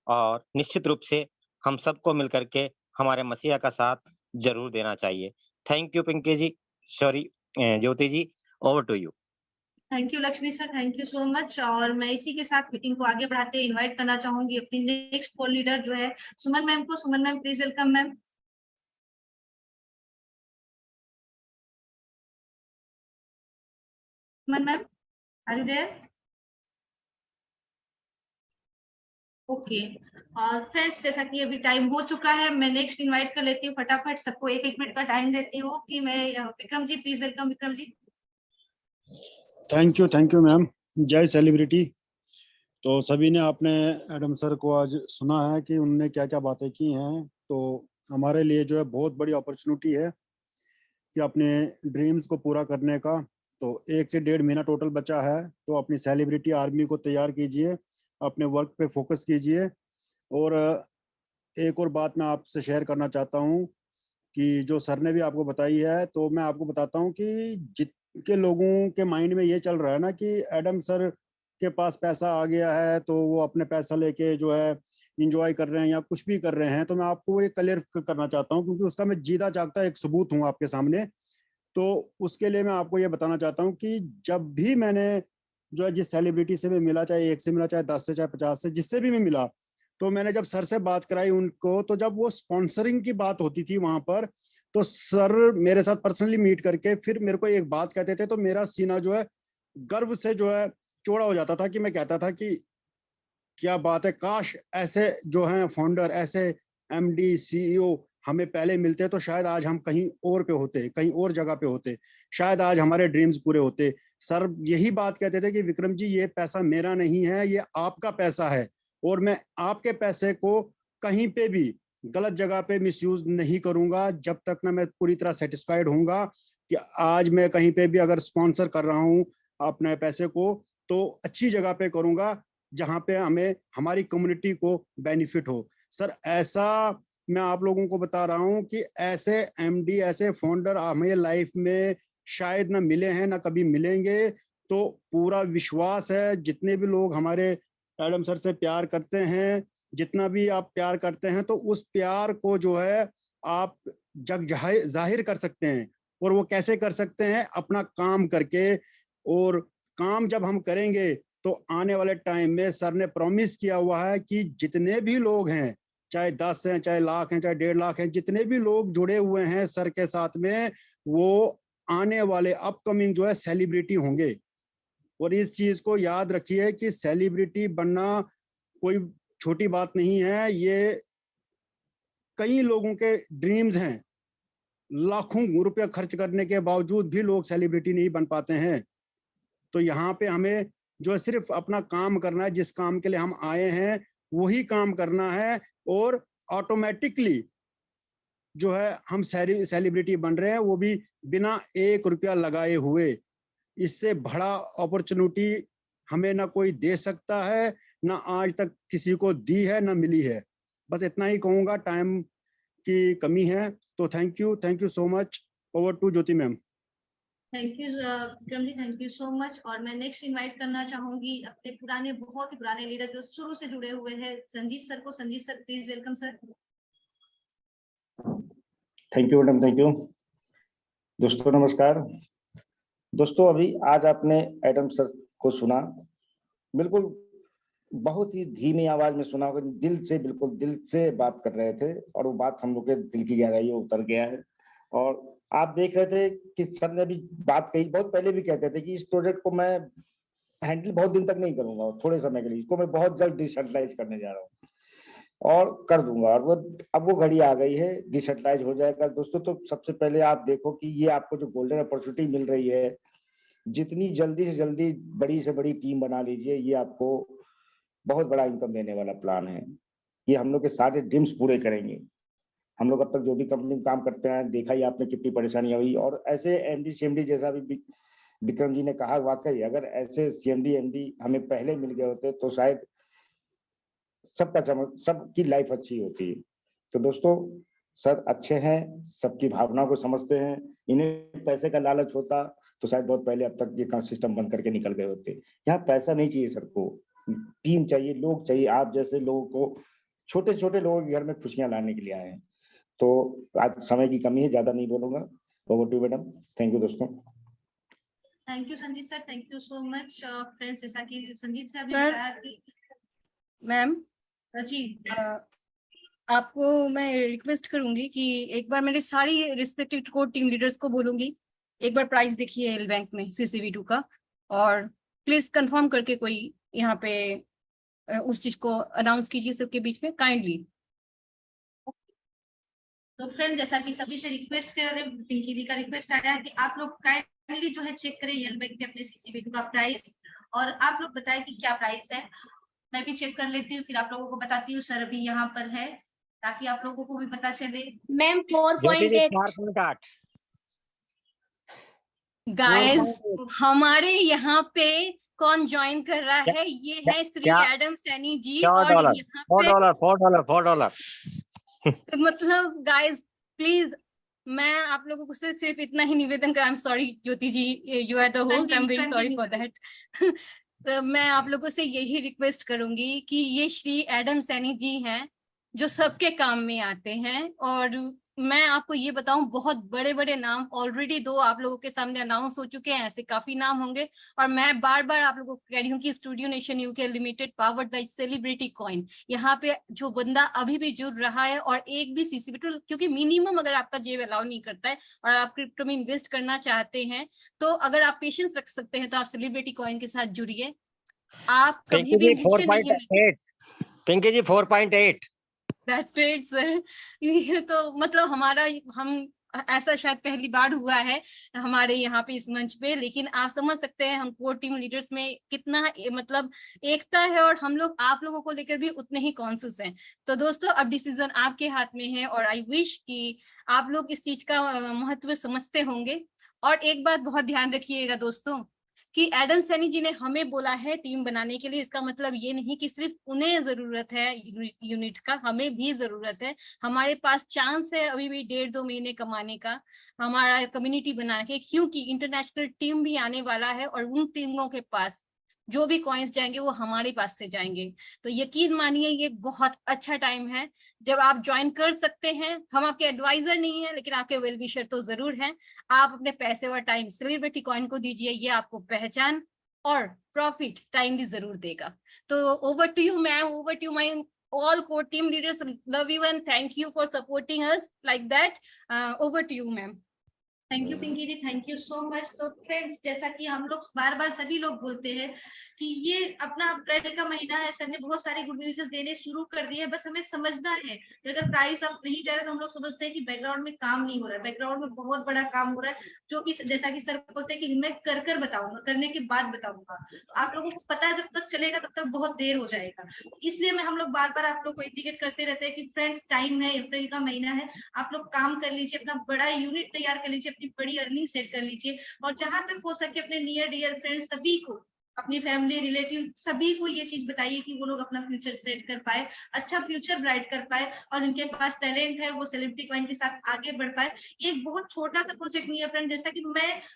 और निश्चित रूप से हम सबको मिलकर के हमारे मसीहा का साथ जरूर देना चाहिए। Thank you Pinki ji, sorry Jyoti ji, over to you. Thank you Lakshmi sir, thank you so much. और मैं इसी के साथ मीटिंग को आगे बढ़ाते इनवाइट करना चाहूंगी अपनी नेक्स्ट कोर लीडर जो है सुमन मैम को। Suman ma'am please welcome ma'am. Suman ma'am, are you there? Okay. और फ्रेंड्स, जैसा कि अभी टाइम हो चुका है, मैं नेक्स्ट इनवाइट कर लेती हूँ फटाफट। सबको एक मिनट का टाइम देती हूँ कि मैं Vikram ji, please welcome Vikram ji. Thank you ma'am. जय सेलिब्रिटी। तो सभी ने आपने एडम सर को आज सुना है कि उनने क्या क्या बातें की हैं। तो हमारे लिए जो है बहुत बड़ी अपॉर्चुनिटी है कि अपने ड्रीम्स को पूरा करने का। तो 1 से 1.5 महीना टोटल बचा है, तो अपनी सेलिब्रिटी आर्मी को तैयार कीजिए, अपने वर्क पे फोकस कीजिए। और एक और बात मैं आपसे शेयर करना चाहता हूँ कि जो सर ने भी आपको बताई है, तो मैं आपको बताता हूँ कि जितने लोगों के माइंड में ये चल रहा है ना कि एडम सर के पास पैसा आ गया है तो वो अपने पैसा लेके जो है इंजॉय कर रहे हैं या कुछ भी कर रहे हैं, तो मैं आपको ये क्लियर करना चाहता हूँ क्योंकि उसका मैं जीता जागता एक सबूत हूँ आपके सामने। तो उसके लिए मैं आपको ये बताना चाहता हूँ कि जब भी मैंने जो है जिस सेलिब्रिटी से भी मिला, चाहे 1 से मिला, चाहे 10 से, चाहे 50 से, जिससे भी मैं मिला, तो मैंने जब सर से बात कराई उनको, तो जब वो स्पॉन्सरिंग की बात होती थी वहां पर, तो सर मेरे साथ पर्सनली मीट करके फिर मेरे को एक बात कहते थे, तो मेरा सीना जो है गर्व से जो है चौड़ा हो जाता था कि मैं कहता था कि क्या बात है, काश ऐसे जो हैं फाउंडर, ऐसे एमडी सीईओ हमें पहले मिलते तो शायद आज हम कहीं और पे होते, कहीं और जगह पे होते, शायद आज हमारे ड्रीम्स पूरे होते। सर यही बात कहते थे कि विक्रम जी, ये पैसा मेरा नहीं है, ये आपका पैसा है, और मैं आपके पैसे को कहीं पे भी गलत जगह पे मिसयूज नहीं करूंगा जब तक ना मैं पूरी तरह सेटिस्फाइड होऊंगा कि आज मैं कहीं पे भी अगर स्पॉन्सर कर रहा हूँ अपने पैसे को, तो अच्छी जगह पे करूंगा जहां पे हमें हमारी कम्युनिटी को बेनिफिट हो। सर ऐसा मैं आप लोगों को बता रहा हूं कि ऐसे एमडी, ऐसे फाउंडर हमें लाइफ में शायद ना मिले हैं, ना कभी मिलेंगे। तो पूरा विश्वास है, जितने भी लोग हमारे एडम सर से प्यार करते हैं, जितना भी आप प्यार करते हैं, तो उस प्यार को जो है आप जग जाहिर कर सकते हैं। और वो कैसे कर सकते हैं? अपना काम करके। और काम जब हम करेंगे तो आने वाले टाइम में सर ने प्रॉमिस किया हुआ है कि जितने भी लोग हैं, चाहे 10 हैं, चाहे लाख हैं, चाहे 1.5 लाख हैं, जितने भी लोग जुड़े हुए हैं सर के साथ में, वो आने वाले अपकमिंग जो है सेलिब्रिटी होंगे। और इस चीज को याद रखिए कि सेलिब्रिटी बनना कोई छोटी बात नहीं है। ये कई लोगों के ड्रीम्स हैं। लाखों रुपए खर्च करने के बावजूद भी लोग सेलिब्रिटी नहीं बन पाते हैं। तो यहाँ पे हमें जो है सिर्फ अपना काम करना है, जिस काम के लिए हम आए हैं वही काम करना है, और ऑटोमेटिकली जो है हम सेलिब्रिटी बन रहे हैं, वो भी बिना 1 रुपया लगाए हुए। इससे बड़ा अपॉर्चुनिटी हमें ना कोई दे सकता है, ना आज तक किसी को दी है, ना मिली है। बस इतना ही कहूंगा, टाइम की कमी है। तो thank you so much. Over to Jyoti ma'am. Thank you Vikram ji, thank you so much. और मैं नेक्स्ट इनवाइट करना चाहूंगी अपने पुराने, बहुत ही पुराने लीडर जो शुरू से जुड़े हुए हैं, संजीत सर को। Sanjeet sir please welcome sir. Thank you madam, thank you. दोस्तों नमस्कार। दोस्तों अभी आज आपने एडम सर को सुना, बिल्कुल बहुत ही धीमी आवाज में सुना होगा, दिल से, बिल्कुल दिल से बात कर रहे थे, और वो बात हम लोग के दिल की गहराई में उतर गया है। और आप देख रहे थे कि सर ने भी बात कही, बहुत पहले भी कहते थे कि इस प्रोजेक्ट को मैं हैंडल बहुत दिन तक नहीं करूंगा, थोड़े समय के लिए, इसको मैं बहुत जल्द डिसेंट्रलाइज करने जा रहा हूँ और कर दूंगा। और वो अब वो घड़ी आ गई है, डिसेंट्रलाइज हो जाएगा। दोस्तों तो सबसे पहले आप देखो कि ये आपको जो गोल्डन अपॉर्चुनिटी मिल रही है, जितनी जल्दी से जल्दी बड़ी से बड़ी टीम बना लीजिए, ये आपको बहुत बड़ा इनकम देने वाला प्लान है। ये हम लोग के सारे ड्रीम्स पूरे करेंगे। हम लोग अब तक जो भी कंपनी में काम करते हैं, देखा ही आपने कितनी परेशानियां हुई, और ऐसे एमडी सीएमडी जैसा भी विक्रम जी ने कहा, वाकई अगर ऐसे सीएमडी एमडी हमें पहले मिल गए होते तो शायद सबका सबकी लाइफ अच्छी होती है। तो दोस्तों सर अच्छे हैं, सबकी भावना को समझते हैं। इन्हें पैसे का लालच होता तो शायद बहुत पहले अब तक ये सिस्टम बंद करके निकल गए होते। यहाँ पैसा नहीं चाहिए सर को, टीम चाहिए, लोग चाहिए। आप जैसे लोगों को, छोटे छोटे लोगों के घर में खुशियां लाने के लिए आए हैं। तो आज समय की कमी है, ज्यादा नहीं बोलूंगा। Over to madam. Thank you दोस्तों। Thank you Sanjeet sir, thank you so much. Friends, जैसा कि संजीत सर ने सर, बताया कि मैम जी आपको मैं रिक्वेस्ट करूंगी कि एक बार मेरे सारी रिस्पेक्टेड कोर टीम लीडर्स को बोलूंगी, एक बार प्राइस देखिए एल बैंक में CCV2 का, और प्लीज कंफर्म करके कोई यहाँ पे उस चीज को अनाउंस कीजिए सबके बीच में काइंडली। तो फ्रेंड, जैसा कि सभी से रिक्वेस्ट कर रहे, पिंकी दी का रिक्वेस्ट आया है कि आप लोग काइंडली जो है चेक करें यल बैंक के अपने CCV2 का प्राइस, और आप लोग बताएं कि क्या प्राइस है। मैं भी चेक कर लेती हूँ, फिर आप लोगों को बताती हूँ। सर अभी यहाँ पर है ताकि आप लोगों को भी पता चले। मैम 4.8। 4.8 गाइस, हमारे यहाँ पे कौन ज्वाइन कर रहा है? ये है श्री एडम सैनी जी। और यहाँ पे $4 मतलब गाइस प्लीज, मैं आप लोगों को सिर्फ इतना ही निवेदन कर, I am sorry Jyoti ji, you are the host, I am very sorry for that. मैं आप लोगों से यही रिक्वेस्ट करूंगी कि ये श्री एडम सैनी जी हैं जो सबके काम में आते हैं, और मैं आपको ये बताऊं बहुत बड़े बड़े नाम ऑलरेडी 2 आप लोगों के सामने अनाउंस हो चुके हैं, ऐसे काफी नाम होंगे। और मैं बार बार आप लोगों को कह रही हूँ कि studio nation UK limited powered by celebrity coin, यहाँ पे जो बंदा अभी भी जुड़ रहा है और एक भी CCV2, क्योंकि मिनिमम अगर आपका जेब अलाउ नहीं करता है और आप क्रिप्टो में इन्वेस्ट करना चाहते हैं, तो अगर आप पेशेंस रख सकते हैं तो आप सेलिब्रिटी कॉइन के साथ जुड़िए। आप कभी भी मुझे नहीं, पिंकी जी 4.8। That's great sir. ये तो मतलब हम ऐसा शायद पहली बार हुआ है हमारे यहाँ पे इस मंच पे, लेकिन आप समझ सकते हैं हम कोर टीम लीडर्स में कितना मतलब एकता है, और हम लोग आप लोगों को लेकर भी उतने ही कॉन्शियस हैं। तो दोस्तों अब डिसीजन आपके हाथ में है, और आई विश कि आप लोग इस चीज का महत्व समझते होंगे। और एक बात बहुत ध्यान रखिएगा दोस्तों कि एडम सैनी जी ने हमें बोला है टीम बनाने के लिए, इसका मतलब ये नहीं कि सिर्फ उन्हें जरूरत है यूनिट का, हमें भी जरूरत है। हमारे पास चांस है अभी भी 1.5-2 महीने कमाने का, हमारा कम्युनिटी बना के, क्योंकि इंटरनेशनल टीम भी आने वाला है, और उन टीमों के पास जो भी कॉइन्स जाएंगे वो हमारे पास से जाएंगे। तो यकीन मानिए ये बहुत अच्छा टाइम है जब आप ज्वाइन कर सकते हैं। हम आपके एडवाइजर नहीं है, लेकिन आपके वेल विशर तो जरूर हैं। आप अपने पैसे और टाइम सेलिब्रिटी कॉइन को दीजिए, ये आपको पहचान और प्रॉफिट टाइमली जरूर देगा। तो over to you ma'am, over to my all core team leaders. Love you and thank you for supporting us like that. Over to you ma'am. Thank you Pinki दी, थैंक यू सो मच। तो फ्रेंड्स, जैसा कि हम लोग बार बार सभी लोग बोलते हैं कि ये अपना अप्रैल का महीना है, सर ने बहुत सारी गुड न्यूज़ देने शुरू कर दिए हैं। बस हमें समझना है कि अगर प्राइस अब नहीं जा रहा तो हम लोग समझते हैं कि बैकग्राउंड में काम नहीं हो रहा है। बैकग्राउंड में बहुत बड़ा काम हो रहा है, जो कि जैसा कि सर बोलते हैं कि मैं कर कर बताऊंगा, करने के बाद बताऊंगा। तो आप लोगों को पता है जब तक चलेगा तब तक बहुत देर हो जाएगा। इसलिए मैं हम लोग बार बार आप लोग को इंडिकेट करते रहते हैं कि फ्रेंड्स टाइम है, अप्रैल का महीना है, आप लोग काम कर लीजिए, अपना बड़ा यूनिट तैयार कर लीजिए, अपनी बड़ी अर्निंग सेट कर लीजिए, और जहां तक हो सके अपने नियर डियर फ्रेंड्स सभी को, अपनी फैमिली रिलेटिव सभी को ये चीज बताइए कि वो लोग अपना फ्यूचर सेट कर पाए, अच्छा फ्यूचर ब्राइट कर पाए, और जिनके पास टैलेंट है वो सेलिब्रिटी कॉइन के साथ आगे बढ़ पाए। ये एक बहुत छोटा सा प्रोजेक्ट नहीं है फ्रेंड, जैसा कि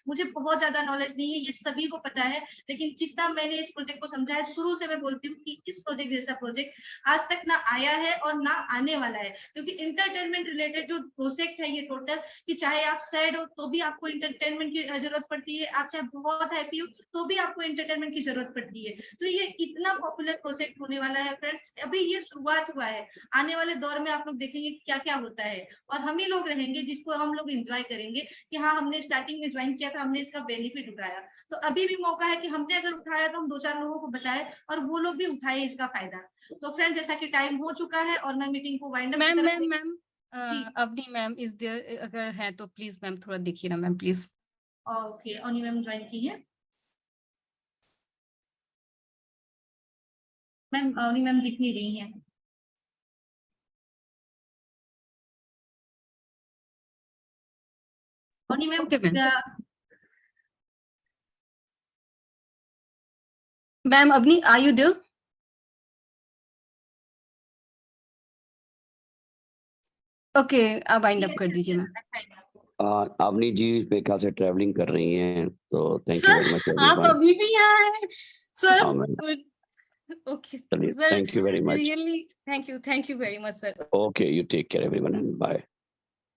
मुझे बहुत ज्यादा नॉलेज नहीं है, ये सभी को पता है, लेकिन जितना मैंने इस प्रोजेक्ट को समझा है, शुरू से मैं बोलती हूँ कि इस प्रोजेक्ट जैसा प्रोजेक्ट आज तक ना आया है और ना आने वाला है। क्योंकि इंटरटेनमेंट रिलेटेड जो प्रोजेक्ट है ये टोटल, कि चाहे आप सैड हो तो भी आपको इंटरटेनमेंट की जरूरत पड़ती है, आप चाहे बहुत हैप्पी हो तो भी आपको इंटरटेनमेंट की जरूरत पड़ती है। तो ये इतना पॉपुलर प्रोजेक्ट होने वाला है फ्रेंड्स, अभी ये शुरुआत हुआ है। आने वाले दौर में आप लोग देखेंगे क्या क्या होता है, और हम ही लोग रहेंगे जिसको हम लोग एंजॉय करेंगे कि हाँ हमने स्टार्टिंग में ज्वाइन किया था, हमने इसका बेनिफिट उठाया। तो अभी भी मौका है कि हमने अगर उठाया तो हम 2-4 लोगों को बताए और वो लोग भी उठाए इसका फायदा। तो फ्रेंड, जैसा कि टाइम हो चुका है और मैं मीटिंग को wind up ma'am Avni ma'am is there, अगर है तो प्लीज मैम थोड़ा देखिए ना ma'am please. Okay, Avni ma'am join की है। मैम अवनी मैम दिख नहीं रही है। Avni ma'am ma'am Avni are you there? Okay, आप वाइंड अप कर दीजिए मैम। अवनी जी मेरे ख्याल से ट्रैवलिंग कर रही हैं, तो thank you sir very much आप एवरीवन। अभी भी यहाँ हैं सर? हाँ मैम, ओके चलिए, sir, thank you very much. Really thank you very much sir. Okay, you take care everyone and bye.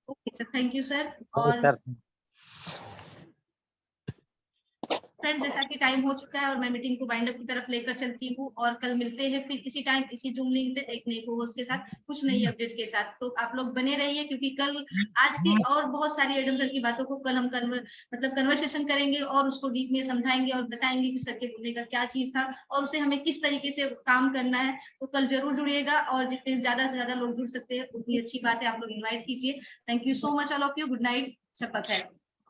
Okay sir, thank you sir. Okay और सर, फ्रेंड्स, जैसा कि टाइम हो चुका है और मैं मीटिंग को वाइंड अप की तरफ लेकर चलती हूँ, और कल मिलते हैं फिर इसी टाइम इसी जूम लिंक पे एक नए होस्ट के साथ कुछ नई अपडेट के साथ। तो आप लोग बने रहिए, क्योंकि कल आज की और बहुत सारी एडम सर की बातों को कल हम कन्वर्सेशन करेंगे और उसको डीप में समझाएंगे और बताएंगे कि सर के बोलने का क्या चीज था और उसे हमें किस तरीके से काम करना है। तो कल जरूर जुड़िएगा, और जितने ज्यादा से ज्यादा लोग जुड़ सकते हैं उतनी अच्छी बात है, आप लोग इन्वाइट कीजिए। Thank you so much all of you. Good night, शपथ है।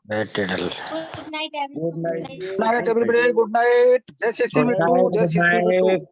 Good night, everyone. Good night. Good night. Good night, everybody. Good night. Jai Shri good Mittu. Night, Jai good Shri Mittu. Night.